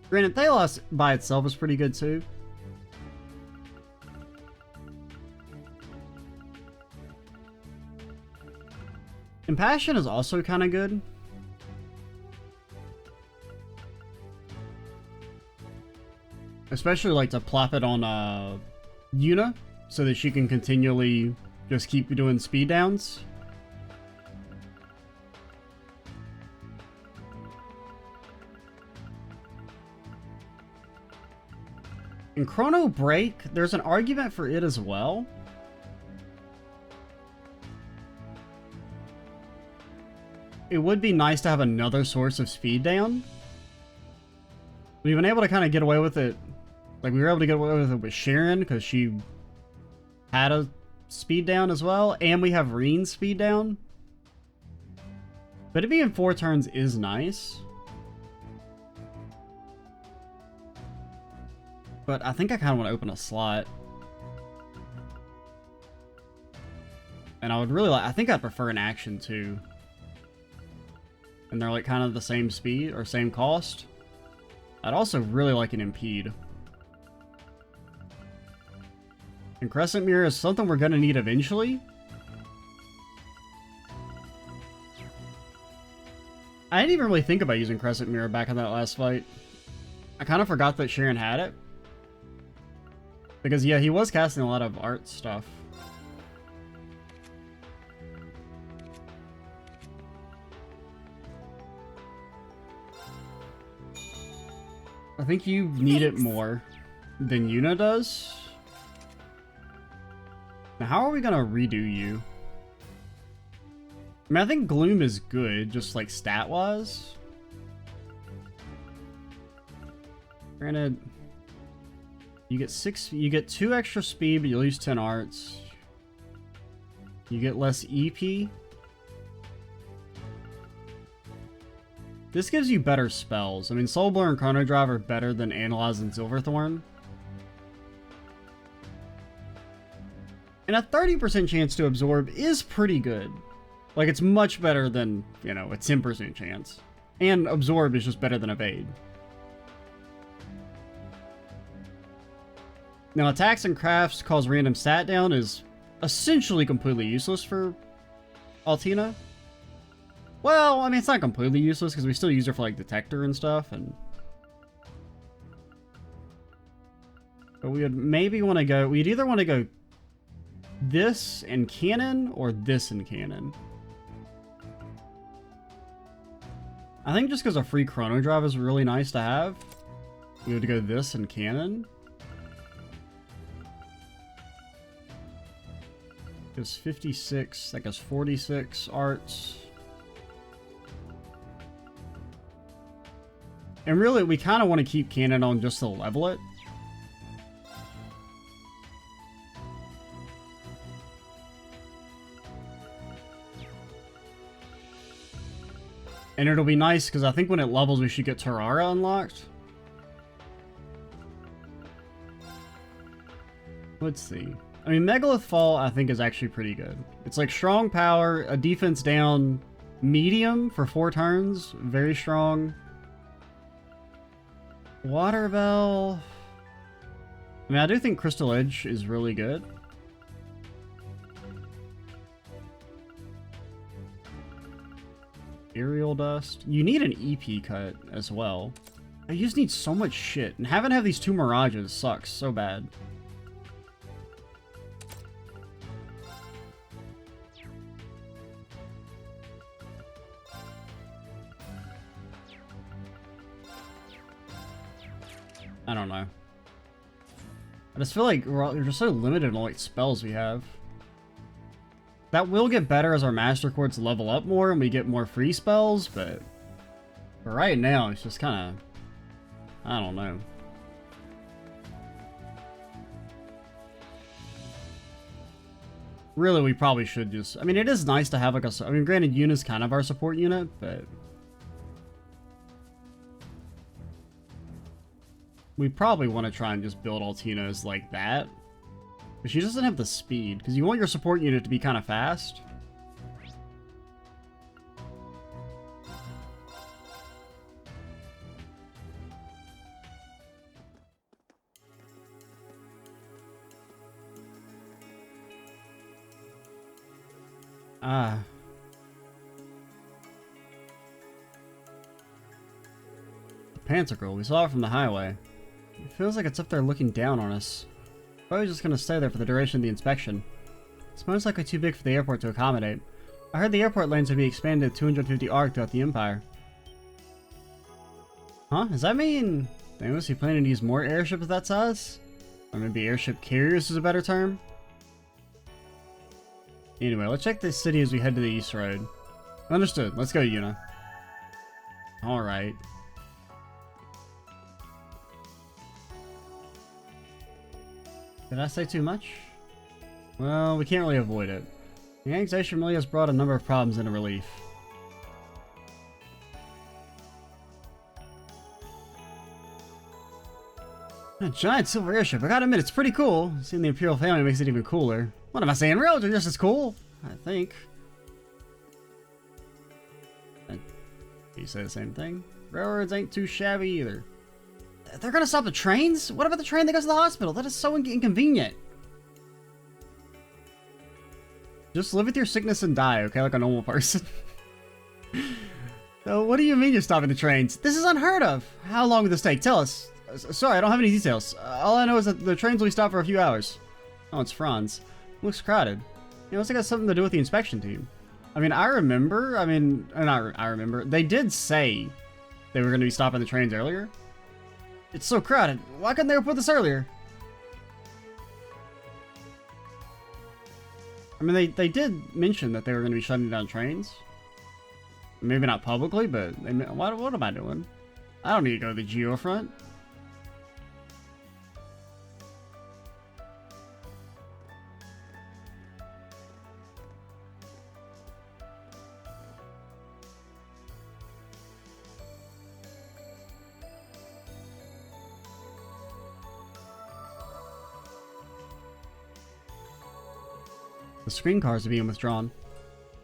Speaker 1: Granted, Thelos by itself is pretty good too. Impassion is also kind of good. Especially like to plop it on Yuna, so that she can continually just keep doing speed downs. In Chrono Break, there's an argument for it as well. It would be nice to have another source of speed down. We've been able to kind of get away with it. Like, we were able to get away with it with Sharon, because she had a speed down as well. And we have Reen's speed down. But it being 4 turns is nice. But I think I kind of want to open a slot. And I would really like... I think I'd prefer an action too. And they're like kind of the same speed or same cost. I'd also really like an impede. And Crescent Mirror is something we're going to need eventually. I didn't even really think about using Crescent Mirror back in that last fight. I kind of forgot that Sharon had it. Because, yeah, he was casting a lot of art stuff. I think you need it
Speaker 2: Thanks.
Speaker 1: more than Yuna does. Now, how are we gonna redo you? I mean, I think Gloom is good, just like stat-wise. Granted, you get 2 extra speed, but you lose 10 arts. You get less EP. This gives you better spells. I mean, Soul Blur and Chrono Drive are better than Analyze and Silverthorn. And a 30% chance to absorb is pretty good. Like, it's much better than, you know, a 10% chance. And absorb is just better than evade. Now, attacks and crafts cause random stat down is essentially completely useless for Altina. Well, I mean, it's not completely useless because we still use her for, like, detector and stuff, and... But we would maybe want to go... We'd either want to go this and cannon, or this and cannon. I think just because a free Chrono Drive is really nice to have, we would go this and cannon. Gives 56, that gives 46 arts. And really, we kind of want to keep cannon on just to level it. And it'll be nice, because I think when it levels, we should get Terrara unlocked. Let's see. I mean, Megalith Fall, I think, is actually pretty good. It's like strong power, a defense down, medium for 4 turns, very strong. Water Bell... I mean, I do think Crystal Edge is really good. Aerial Dust. You need an EP cut as well. You just need so much shit. And having to have these 2 Mirages sucks so bad. I don't know. I just feel like we're just so limited on what spells we have. That will get better as our Master Quartz level up more and we get more free spells, but for right now, it's just kind of... I don't know. Really, we probably should just... I mean, it is nice to have like a... I mean, granted, Yuna's kind of our support unit, but... We probably want to try and just build Altina's like that. But she doesn't have the speed, because you want your support unit to be kind of fast. Ah. Panther Girl, we saw it from the highway. It feels like it's up there looking down on us. Probably just gonna stay there for the duration of the inspection. It's most likely too big for the airport to accommodate. I heard the airport lanes would be expanded to 250 arc throughout the Empire. Huh? Does that mean they must be planning to use more airships of that size? Or maybe airship carriers is a better term? Anyway, let's check this city as we head to the East Road. Understood. Let's go, Yuna. Alright. Did I say too much? Well, we can't really avoid it. The annexation really has brought a number of problems into relief. A giant silver airship. I gotta admit, it's pretty cool. Seeing the Imperial family makes it even cooler. What am I saying? Railroads are just as cool, I think. You say the same thing? Railroads ain't too shabby either. They're gonna stop the trains? What about the train that goes to the hospital? That is so inconvenient. Just live with your sickness and die, okay? Like a normal person. So what do you mean you're stopping the trains? This is unheard of. How long will this take? Tell us. Sorry, I don't have any details. All I know is that the trains will be stopped for a few hours. Oh, it's Franz. Looks crowded. You know, it's got something to do with the inspection team. I mean, I remember. I remember. They did say they were going to be stopping the trains earlier. It's so crowded. Why couldn't they have put this earlier? I mean, they did mention that they were going to be shutting down trains. Maybe not publicly, but what am I doing? I don't need to go to the Geofront. The screen cards are being withdrawn.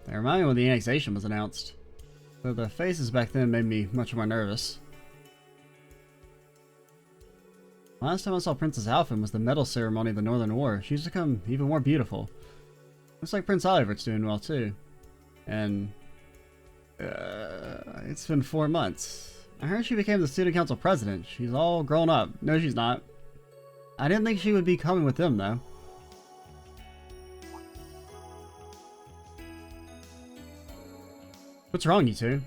Speaker 1: They remind me when the annexation was announced. Though the faces back then made me much more nervous. Last time I saw Princess Alphen was the medal ceremony of the Northern War. She's become even more beautiful. Looks like Prince Oliver's doing well too. And it's been 4 months. I heard she became the student council president. She's all grown up. No, she's not. I didn't think she would be coming with them though. What's wrong, you two?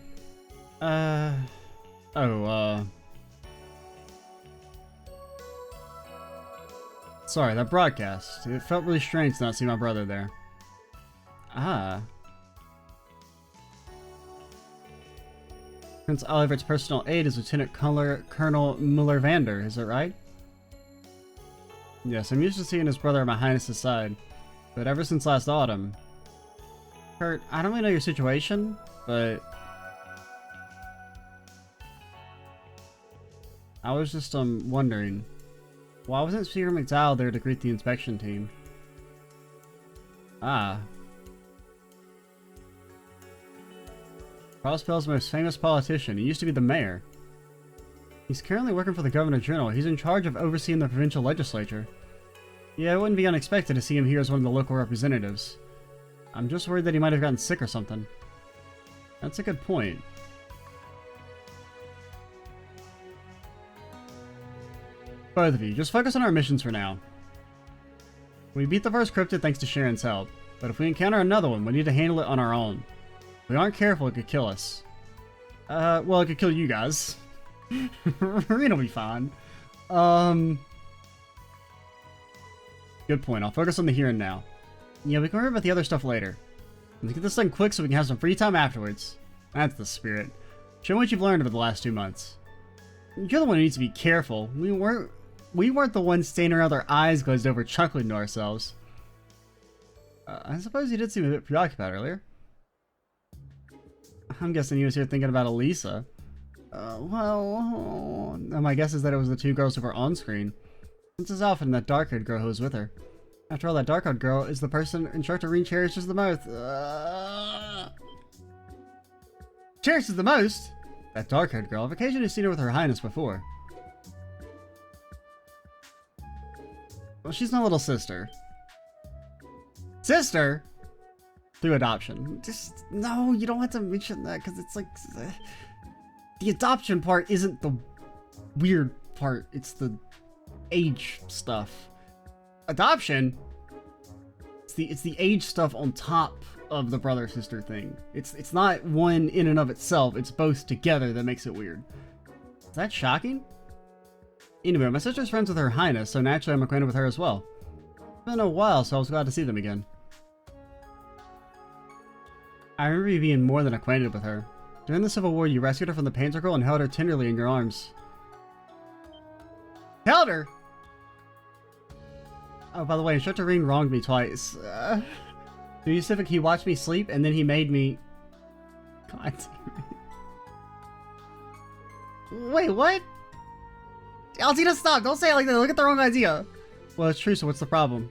Speaker 1: Sorry, that broadcast. It felt really strange to not see my brother there. Ah. Prince Oliver's personal aide is Lieutenant Colonel Muller-Vander, is that right? Yes, I'm used to seeing his brother at my Highness's side. But ever since last autumn... Kurt, I don't really know your situation, but... I was just, wondering... Why wasn't Speaker McDowell there to greet the inspection team? Ah. Crossbell's most famous politician. He used to be the mayor. He's currently working for the Governor General. He's in charge of overseeing the provincial legislature. Yeah, it wouldn't be unexpected to see him here as one of the local representatives. I'm just worried that he might have gotten sick or something. That's a good point. Both of you, just focus on our missions for now. We beat the first cryptid thanks to Sharon's help, but if we encounter another one, we need to handle it on our own. If we aren't careful, it could kill us. Well, it could kill you guys. Marina will be fine. Good point. I'll focus on the here and now. Yeah, we can worry about the other stuff later. Let's get this done quick so we can have some free time afterwards. That's the spirit. Show what you've learned over the last 2 months. You're the one who needs to be careful. We weren't the ones standing around with our eyes glazed over chuckling to ourselves. I suppose you did seem a bit preoccupied earlier. I'm guessing he was here thinking about Elisa. My guess is that it was the 2 girls who were on screen. Princess Alphen and that dark-haired girl who was with her. After all, that dark-haired girl is the person Instructor Reen cherishes the most. Cherishes the most? That dark-haired girl. I've occasionally seen her with Her Highness before. Well, she's my little sister. Sister? Through adoption. Just, no, you don't have to mention that, because it's like... the adoption part isn't the weird part, it's the age stuff. Adoption? It's the age stuff on top of the brother-sister thing. It's not one in and of itself, it's both together that makes it weird. Is that shocking? Anyway, my sister's friends with Her Highness, so naturally I'm acquainted with her as well. It's been a while, so I was glad to see them again. I remember you being more than acquainted with her. During the Civil War, you rescued her from the Painter Girl and held her tenderly in your arms. Held her? Oh, by the way, Instructor Reen wronged me twice. To be specific, he watched me sleep, and then he made me... God damn it. Wait, what? Altina, stop! Don't say it like that! Look at the wrong idea! Well, it's true, so what's the problem?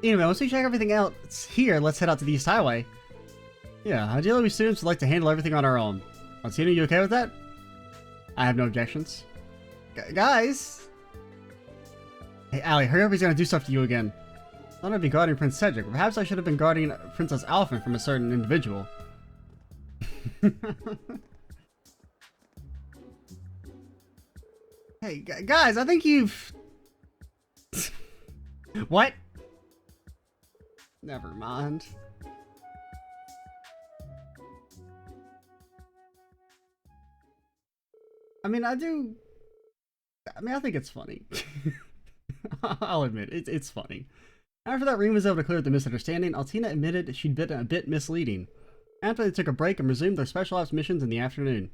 Speaker 1: Anyway, once we check everything out here, let's head out to the East Highway. Yeah, ideally we students would like to handle everything on our own. Altina, you okay with that? I have no objections. Guys! Hey, Allie, hurry up, he's gonna do stuff to you again. I thought I'd be guarding Prince Cedric. Perhaps I should have been guarding Princess Alphen from a certain individual. Hey, guys, I think you've... What? Never mind. I mean, I do I mean, I think it's funny. I'll admit, it's funny. After that, Reem was able to clear up the misunderstanding. Altina admitted she'd been a bit misleading. After they took a break and resumed their special ops missions in the afternoon.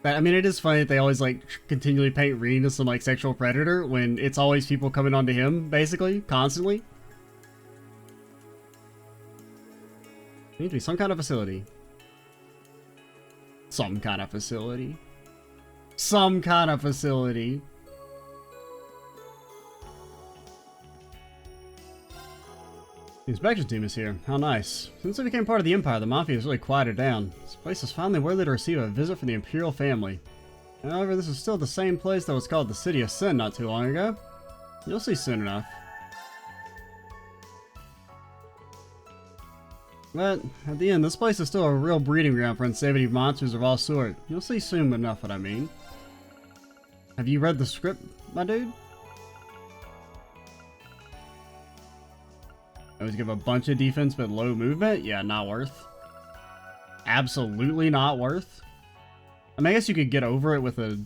Speaker 1: But, I mean, it is funny that they always, like, continually paint Reem as some, like, sexual predator when it's always people coming onto him, basically, constantly. It needs to be some kind of facility. Some kind of facility. Some kind of facility. The inspection team is here. How nice. Since it became part of the Empire, the Mafia has really quieted down. This place is finally worthy to receive a visit from the Imperial family. However, this is still the same place that was called the City of Sin not too long ago. You'll see soon enough. But, at the end, this place is still a real breeding ground for unsavory monsters of all sorts. You'll see soon enough what I mean. Have you read the script, my dude? Always give a bunch of defense but low movement? Yeah, not worth. Absolutely not worth. I mean, I guess you could get over it with a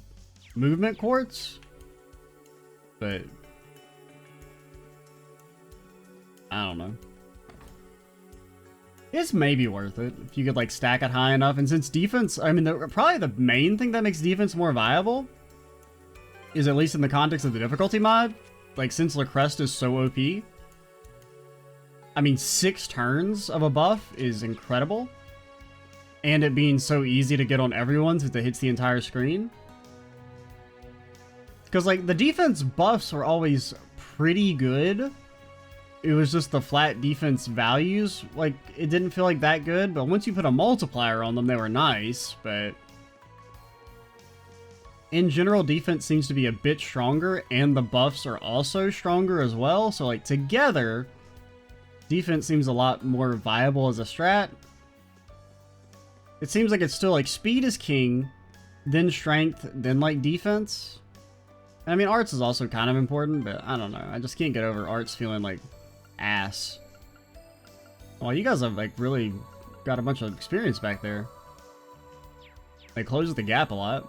Speaker 1: movement quartz, but I don't know. It's maybe worth it if you could like stack it high enough. And since defense, I mean, probably the main thing that makes defense more viable is, at least in the context of the difficulty mod, like since Lacrest is so OP, I mean, 6 turns of a buff is incredible. And it being so easy to get on everyone since it hits the entire screen. Because, like, the defense buffs were always pretty good. It was just the flat defense values. Like, it didn't feel like that good. But once you put a multiplier on them, they were nice. But in general, defense seems to be a bit stronger. And the buffs are also stronger as well. So, like, together, defense seems a lot more viable as a strat. It seems like it's still like speed is king, then strength, then like defense. And I mean, arts is also kind of important, but I don't know. I just can't get over arts feeling like ass. Well, you guys have like really got a bunch of experience back there. They closed the gap a lot.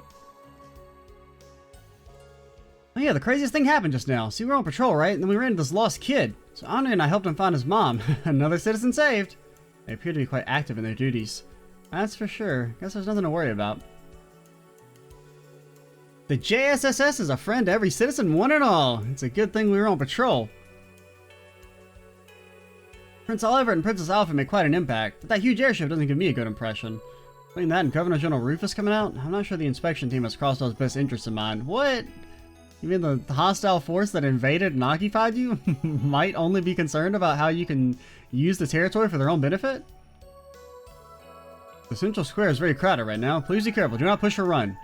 Speaker 1: Oh yeah, the craziest thing happened just now. See, we were on patrol, right? And then we ran into this lost kid. So Anna and I helped him find his mom. Another citizen saved. They appear to be quite active in their duties. That's for sure. Guess there's nothing to worry about. The JSSS is a friend to every citizen, one and all. It's a good thing we were on patrol. Prince Oliver and Princess Alpha made quite an impact, but that huge airship doesn't give me a good impression. Between that and Governor General Rufus coming out, I'm not sure the inspection team has Crossdale's best interests in mind. What? You mean the hostile force that invaded and occupied you might only be concerned about how you can use the territory for their own benefit? The central square is very crowded right now. Please be careful. Do not push or run.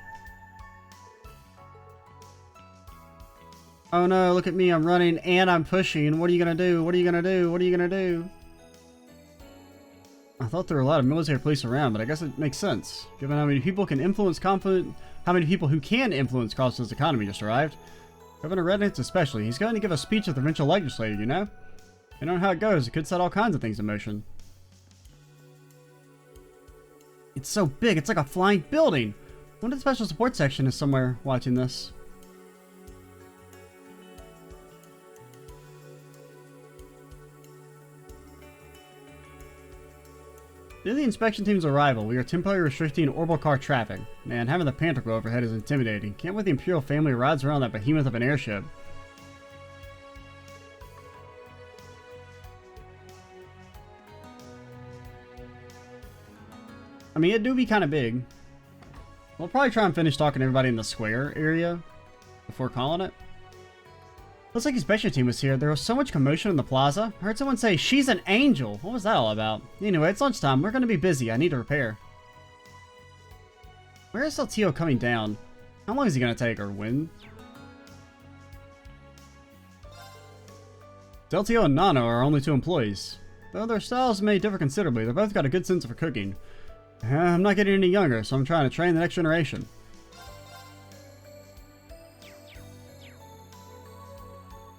Speaker 1: Oh no, look at me. I'm running and I'm pushing. What are you gonna do? What are you gonna do? What are you gonna do? I thought there were a lot of military police around, but I guess it makes sense. Given how many people can influence how many people who can influence Crossdale's economy just arrived. Governor Rednitz especially. He's going to give a speech at the provincial legislature, you know? You know how it goes. It could set all kinds of things in motion. It's so big, it's like a flying building. I wonder if the special support section is somewhere watching this. Due to the inspection team's arrival, we are temporarily restricting orbital car traffic. Man, having the Panther go overhead is intimidating. Can't wait the Imperial family rides around that behemoth of an airship. I mean, it do be kind of big. We'll probably try and finish talking to everybody in the square area before calling it. Looks like the inspection team was here. There was so much commotion in the plaza. I heard someone say, "She's an angel." What was that all about? Anyway, it's lunchtime. We're going to be busy. I need to repair. Where is Saltillo coming down? How long is he going to take, or when? Saltillo and Nano are only 2 employees. Though their styles may differ considerably, they've both got a good sense for cooking. I'm not getting any younger, so I'm trying to train the next generation.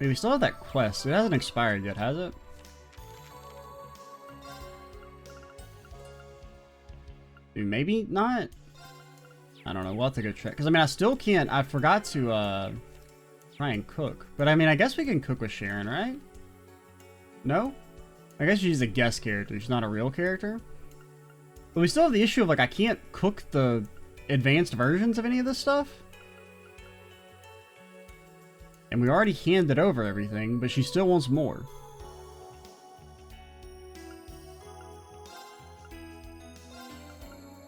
Speaker 1: Wait, we still have that quest. It hasn't expired yet, has it? Dude, maybe not? I don't know. We'll have to go check. Because, I mean, I still can't... I forgot to, try and cook. But, I mean, I guess we can cook with Sharon, right? No? I guess she's a guest character. She's not a real character. But we still have the issue of, like, I can't cook the advanced versions of any of this stuff. And we already handed over everything, but she still wants more.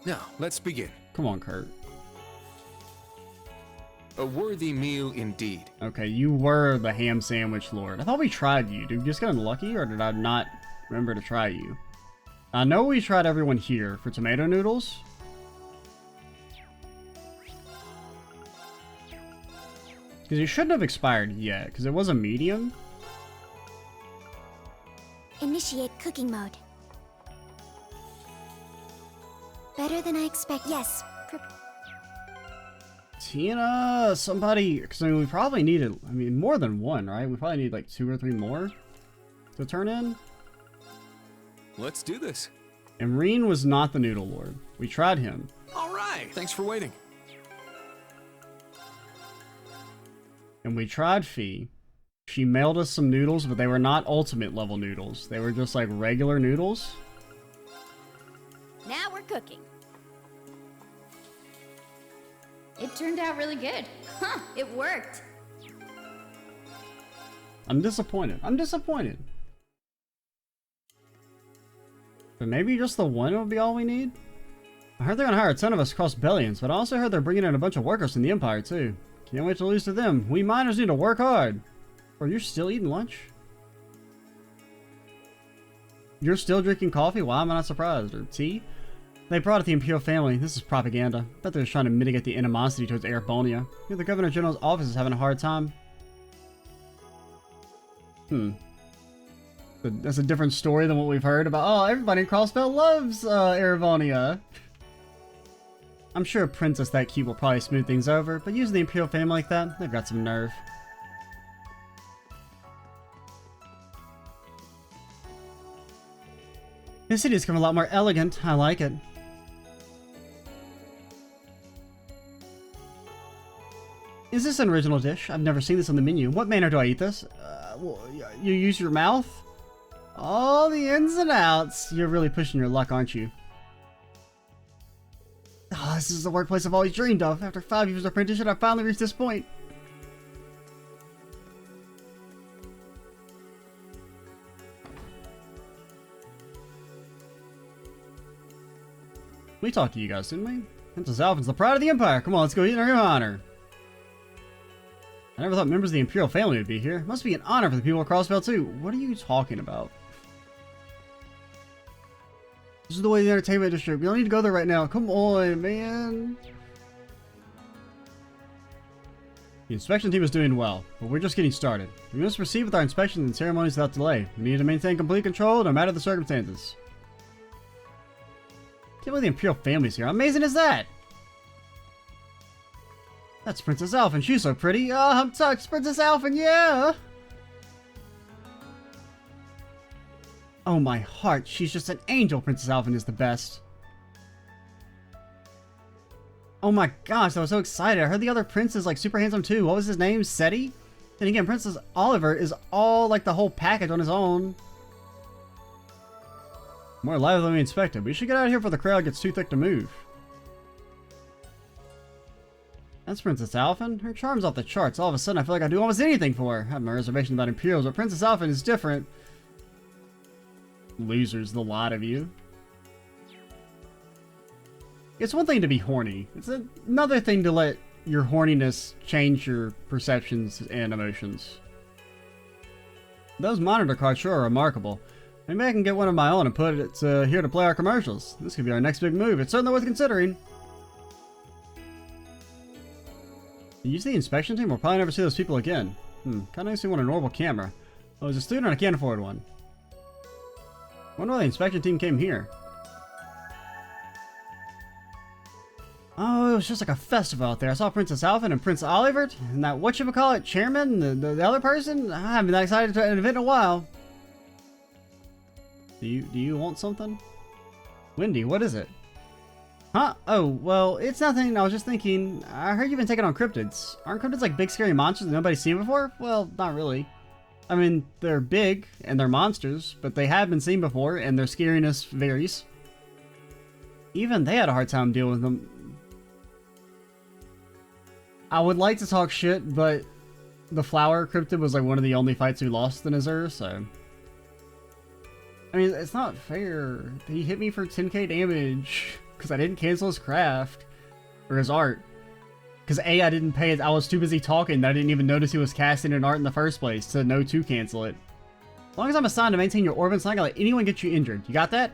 Speaker 7: Now, let's begin.
Speaker 1: Come on, Kurt.
Speaker 7: A worthy meal indeed.
Speaker 1: Okay, you were the ham sandwich lord. I thought we tried you. Did we just get unlucky, or did I not remember to try you? I know we tried everyone here for tomato noodles. Because you shouldn't have expired yet, because it was a medium.
Speaker 8: Initiate cooking mode. Better than I expect. Yes.
Speaker 1: Tina, somebody, because I mean, we probably needed, I mean, more than one, right? We probably need like 2 or 3 more to turn in.
Speaker 7: Let's do this.
Speaker 1: And Reen was not the noodle lord. We tried him.
Speaker 7: All right. Thanks for waiting.
Speaker 1: And we tried Fee. She mailed us some noodles, but they were not ultimate level noodles. They were just like regular noodles.
Speaker 8: Now we're cooking.
Speaker 9: It turned out really good. Huh, it worked.
Speaker 1: I'm disappointed. I'm disappointed. But maybe just the one would be all we need? I heard they're gonna hire a ton of us across Bellions, but I also heard they're bringing in a bunch of workers from the Empire too. Can't wait to lose to them. We miners need to work hard. Or you're still eating lunch? You're still drinking coffee? Why am I not surprised? Or tea? They brought it the Imperial family. This is propaganda. Bet they're just trying to mitigate the animosity towards Erabonia. The Governor General's office is having a hard time. That's a different story than what we've heard about. Oh, everybody in Crossbell loves Erabonia. I'm sure a princess that cute will probably smooth things over, but using the Imperial family like that, they've got some nerve. This city has become a lot more elegant. I like it. Is this an original dish? I've never seen this on the menu. What manner do I eat this? Well, you use your mouth? All the ins and outs. You're really pushing your luck, aren't you? Oh, this is the workplace I've always dreamed of. After 5 years of apprenticeship, I finally reached this point. We talked to you guys, didn't we? Princess Alphen's the pride of the Empire. Come on, let's go eat in her honor. I never thought members of the Imperial family would be here. It must be an honor for the people of Crossbell too. What are you talking about? This is the way of the entertainment district. We don't need to go there right now. Come on, man. The inspection team is doing well, but we're just getting started. We must proceed with our inspections and ceremonies without delay. We need to maintain complete control no matter the circumstances. Can't believe the Imperial family's here. How amazing is that? That's Princess Alphen. She's so pretty. Oh, I'm touched. Princess Alphen, yeah! Oh, my heart. She's just an angel. Princess Alphen is the best. Oh my gosh, I was so excited. I heard the other prince is like super handsome too. What was his name? Seti? Then again, Princess Oliver is all like the whole package on his own. More lively than we expected. We should get out of here before the crowd gets too thick to move. That's Princess Alphen. Her charm's off the charts. All of a sudden, I feel like I do almost anything for her. I have my reservations about Imperials, but Princess Alphen is different. Losers, the lot of you. It's one thing to be horny. It's another thing to let your horniness change your perceptions and emotions. Those monitor cards sure are remarkable. Maybe I can get one of my own and put it here to play our commercials. This could be our next big move. It's certainly worth considering. Use the inspection team? We'll probably never see those people again. Kinda nice to want a normal camera. Oh, as a student, I can't afford one. Wonder why the inspection team came here. Oh, it was just like a festival out there. I saw Princess Alphen and Prince Oliver, and that whatchamacallit chairman, the other person. I haven't been that excited to an event in a while. Do you want something? Wendy, what is it? Huh? Oh, well, it's nothing. I was just thinking, I heard you've been taking on cryptids. Aren't cryptids like big scary monsters that nobody's seen before? Well, not really. I mean, they're big and they're monsters, but they have been seen before and their scariness varies. Even they had a hard time dealing with them. I would like to talk shit, but the flower cryptid was like one of the only fights we lost in Azure, so... I mean, it's not fair. He hit me for 10k damage because I didn't cancel his craft or his art. Because A, I didn't pay it. I was too busy talking that I didn't even notice he was casting an art in the first place to know to cancel it. As long as I'm assigned to maintain your orbit, it's not gonna let anyone get you injured. You got that?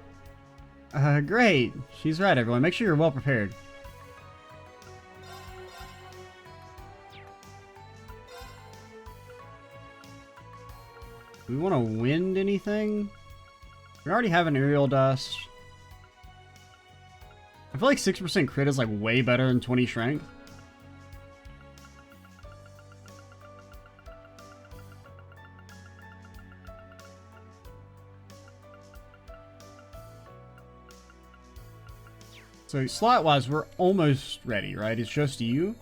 Speaker 1: Great. She's right, everyone. Make sure you're well prepared. Do we want to wind anything? We already have an aerial dust. I feel like 6% crit is like way better than 20 strength. So slot-wise, we're almost ready, right? It's just you.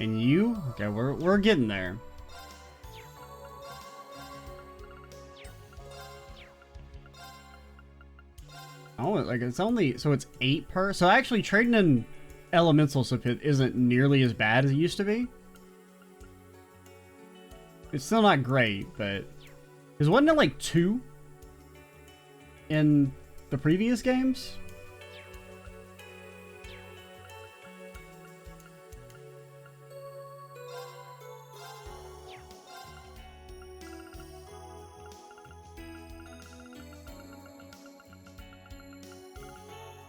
Speaker 1: And you? Okay, we're getting there. Oh, like it's only, so it's 8 per, so actually trading in elemental subpit isn't nearly as bad as it used to be. It's still not great, but, because wasn't it like 2 in the previous games?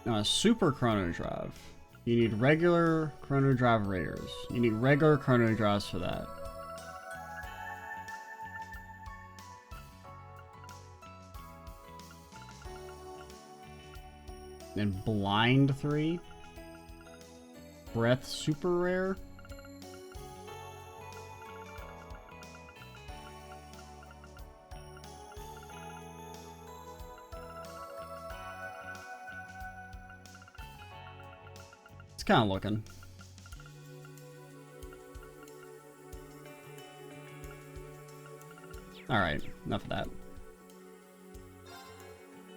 Speaker 1: Now, a super chrono drive. You need regular chrono drive rares. You need regular chrono drives for that. Then blind 3. Breath super rare. It's kind of looking. Alright, enough of that.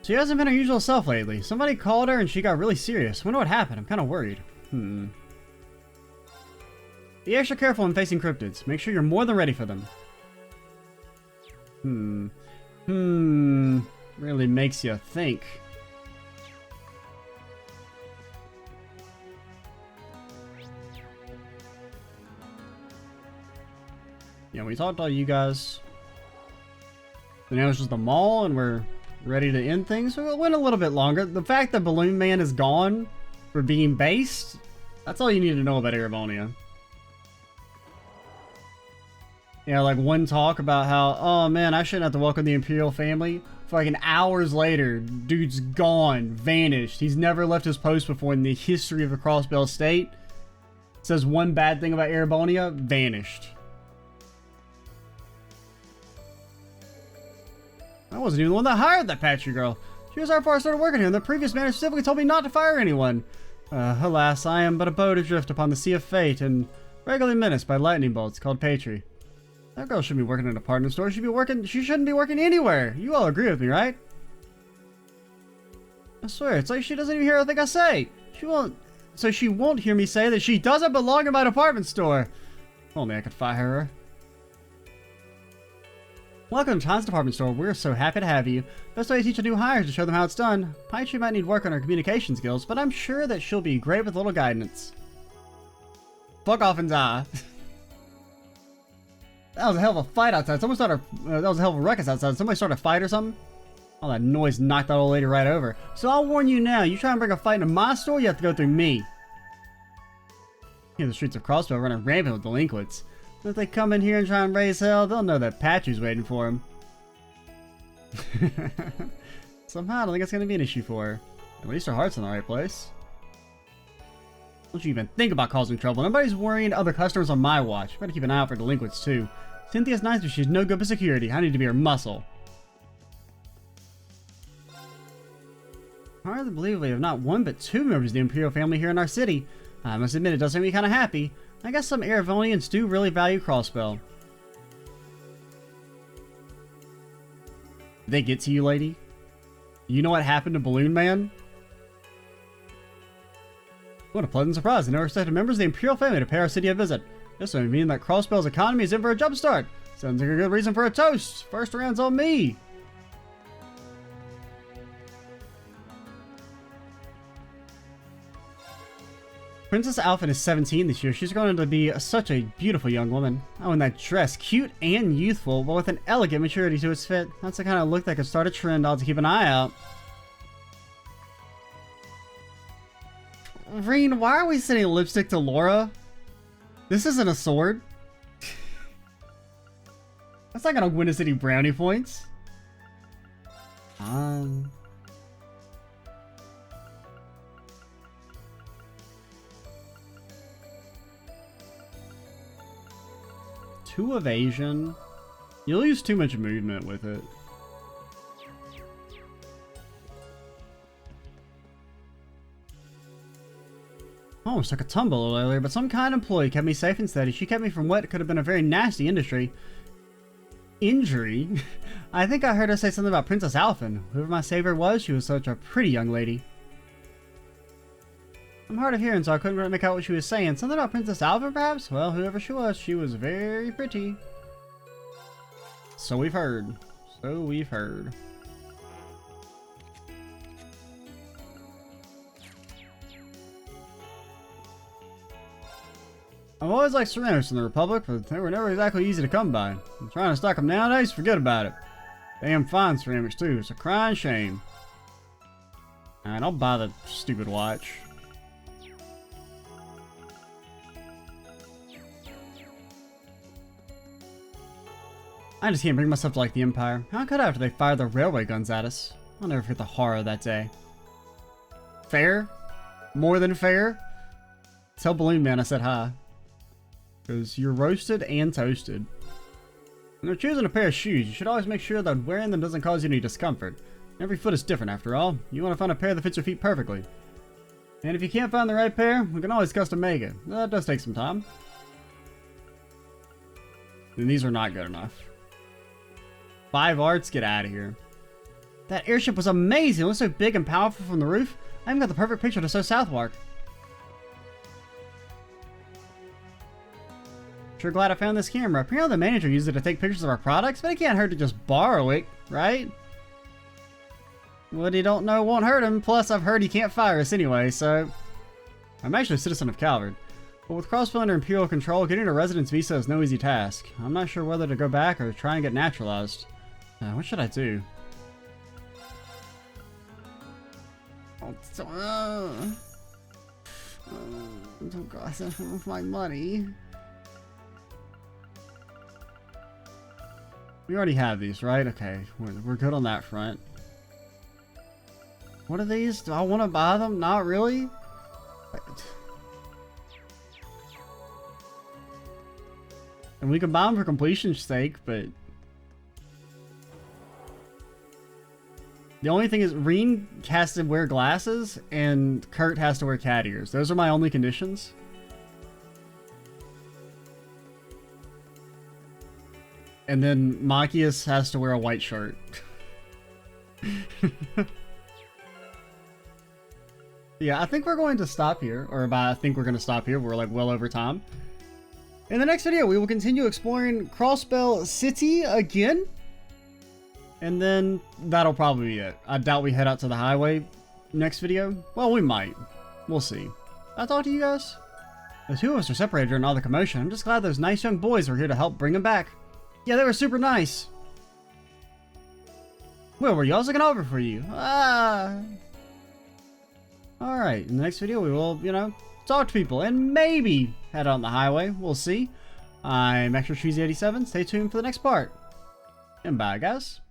Speaker 1: She hasn't been her usual self lately. Somebody called her and she got really serious. Wonder what happened. I'm kind of worried. Be extra careful when facing cryptids. Make sure you're more than ready for them. Really makes you think. Yeah, we talked to all you guys. So now it's just the mall and we're ready to end things. So it went a little bit longer. The fact that Balloon Man is gone for being based, that's all you need to know about Erebonia. Yeah, like one talk about how, oh man, I shouldn't have to welcome the Imperial family. Fucking hours later, dude's gone, vanished. He's never left his post before in the history of the Crossbell State. Says one bad thing about Erebonia, vanished. I wasn't even the one that hired that Patchy girl. She was right before I started working here, and the previous manager specifically told me not to fire anyone. Alas, I am but a boat adrift upon the sea of fate, and regularly menaced by lightning bolts called Patry. That girl shouldn't be working in a department store. She shouldn't be working anywhere. You all agree with me, right? I swear, it's like she doesn't even hear a thing I say. She won't hear me say that she doesn't belong in my department store. If only I could fire her. Welcome to Tom's Department Store. We're so happy to have you. Best way to teach a new hire is to show them how it's done. Patry might need work on her communication skills, but I'm sure that she'll be great with a little guidance. Fuck off and die. That was a hell of a fight outside. Someone started. That was a hell of a ruckus outside. Somebody started a fight or something. All that noise knocked that old lady right over. So I'll warn you now. You try and bring a fight into my store, you have to go through me. Here, the streets of Crossbell running rampant with delinquents. If they come in here and try and raise hell, they'll know that Patchy's waiting for them. Somehow, I don't think it's going to be an issue for her. At least her heart's in the right place. Don't you even think about causing trouble. Nobody's worrying other customers on my watch. Better keep an eye out for delinquents, too. Cynthia's nice, but she's no good for security. I need to be her muscle. Hard to believe we have not one but two members of the Imperial family here in our city. I must admit it does make me kind of happy. I guess some Aravonians do really value crossbow. Did they get to you, lady? You know what happened to Balloon Man? What a pleasant surprise. I never expected members of the Imperial family to pay our city a visit. This would mean that Crossbell's economy is in for a jumpstart. Sounds like a good reason for a toast. First round's on me. Princess Alphen is 17 this year. She's going to be such a beautiful young woman. Oh, and that dress, cute and youthful, but with an elegant maturity to its fit. That's the kind of look that could start a trend. I'll have to keep an eye out. Reen, why are we sending lipstick to Laura? This isn't a sword. That's not gonna win us any brownie points. Two evasion. You'll use too much movement with it. Almost took a tumble a little earlier, but some kind employee kept me safe and steady. She kept me from what could have been a very nasty injury. I think I heard her say something about Princess Alphen. Whoever my savior was, she was such a pretty young lady. I'm hard of hearing, so I couldn't really make out what she was saying. Something about Princess Alphen, perhaps? Well, whoever she was very pretty. So we've heard. So we've heard. I've always liked ceramics in the Republic, but they were never exactly easy to come by. I'm trying to stock them nowadays, forget about it. Damn fine ceramics too, it's a crying shame. Alright, I'll buy the stupid watch. I just can't bring myself to like the Empire. How could I after they fired the railway guns at us? I'll never forget the horror of that day. Fair? More than fair? Tell Balloon Man I said hi. Because you're roasted and toasted. When you're choosing a pair of shoes, you should always make sure that wearing them doesn't cause you any discomfort. Every foot is different after all. You want to find a pair that fits your feet perfectly. And if you can't find the right pair, we can always custom make it. That does take some time. And these are not good enough. 5 arts, get out of here. That airship was amazing. It was so big and powerful from the roof. I even got the perfect picture to show Southwark. Sure glad I found this camera. Apparently the manager used it to take pictures of our products, but it can't hurt to just borrow it, right? What he don't know won't hurt him, plus I've heard he can't fire us anyway, so... I'm actually a citizen of Calvard. But with Crossbell under Imperial control, getting a residence visa is no easy task. I'm not sure whether to go back or try and get naturalized. What should I do? Oh gosh, my money. We already have these, right? Okay, we're good on that front. What are these? Do I want to buy them? Not really. And we can buy them for completion's sake, but... The only thing is, Reen has to wear glasses, and Kurt has to wear cat ears. Those are my only conditions. And then Machias has to wear a white shirt. Yeah, I think we're going to stop here. Or by I think we're going to stop here. We're like well over time. In the next video, we will continue exploring Crossbell City again. And then that'll probably be it. I doubt we head out to the highway next video. Well, we might. We'll see. I'll talk to you guys. The two of us are separated during all the commotion. I'm just glad those nice young boys were here to help bring them back. Yeah, they were super nice. Well, were y'all looking over for you? Alright, in the next video we will, talk to people and maybe head out on the highway. We'll see. I'm Extra Cheesy 87. Stay tuned for the next part. And bye, guys.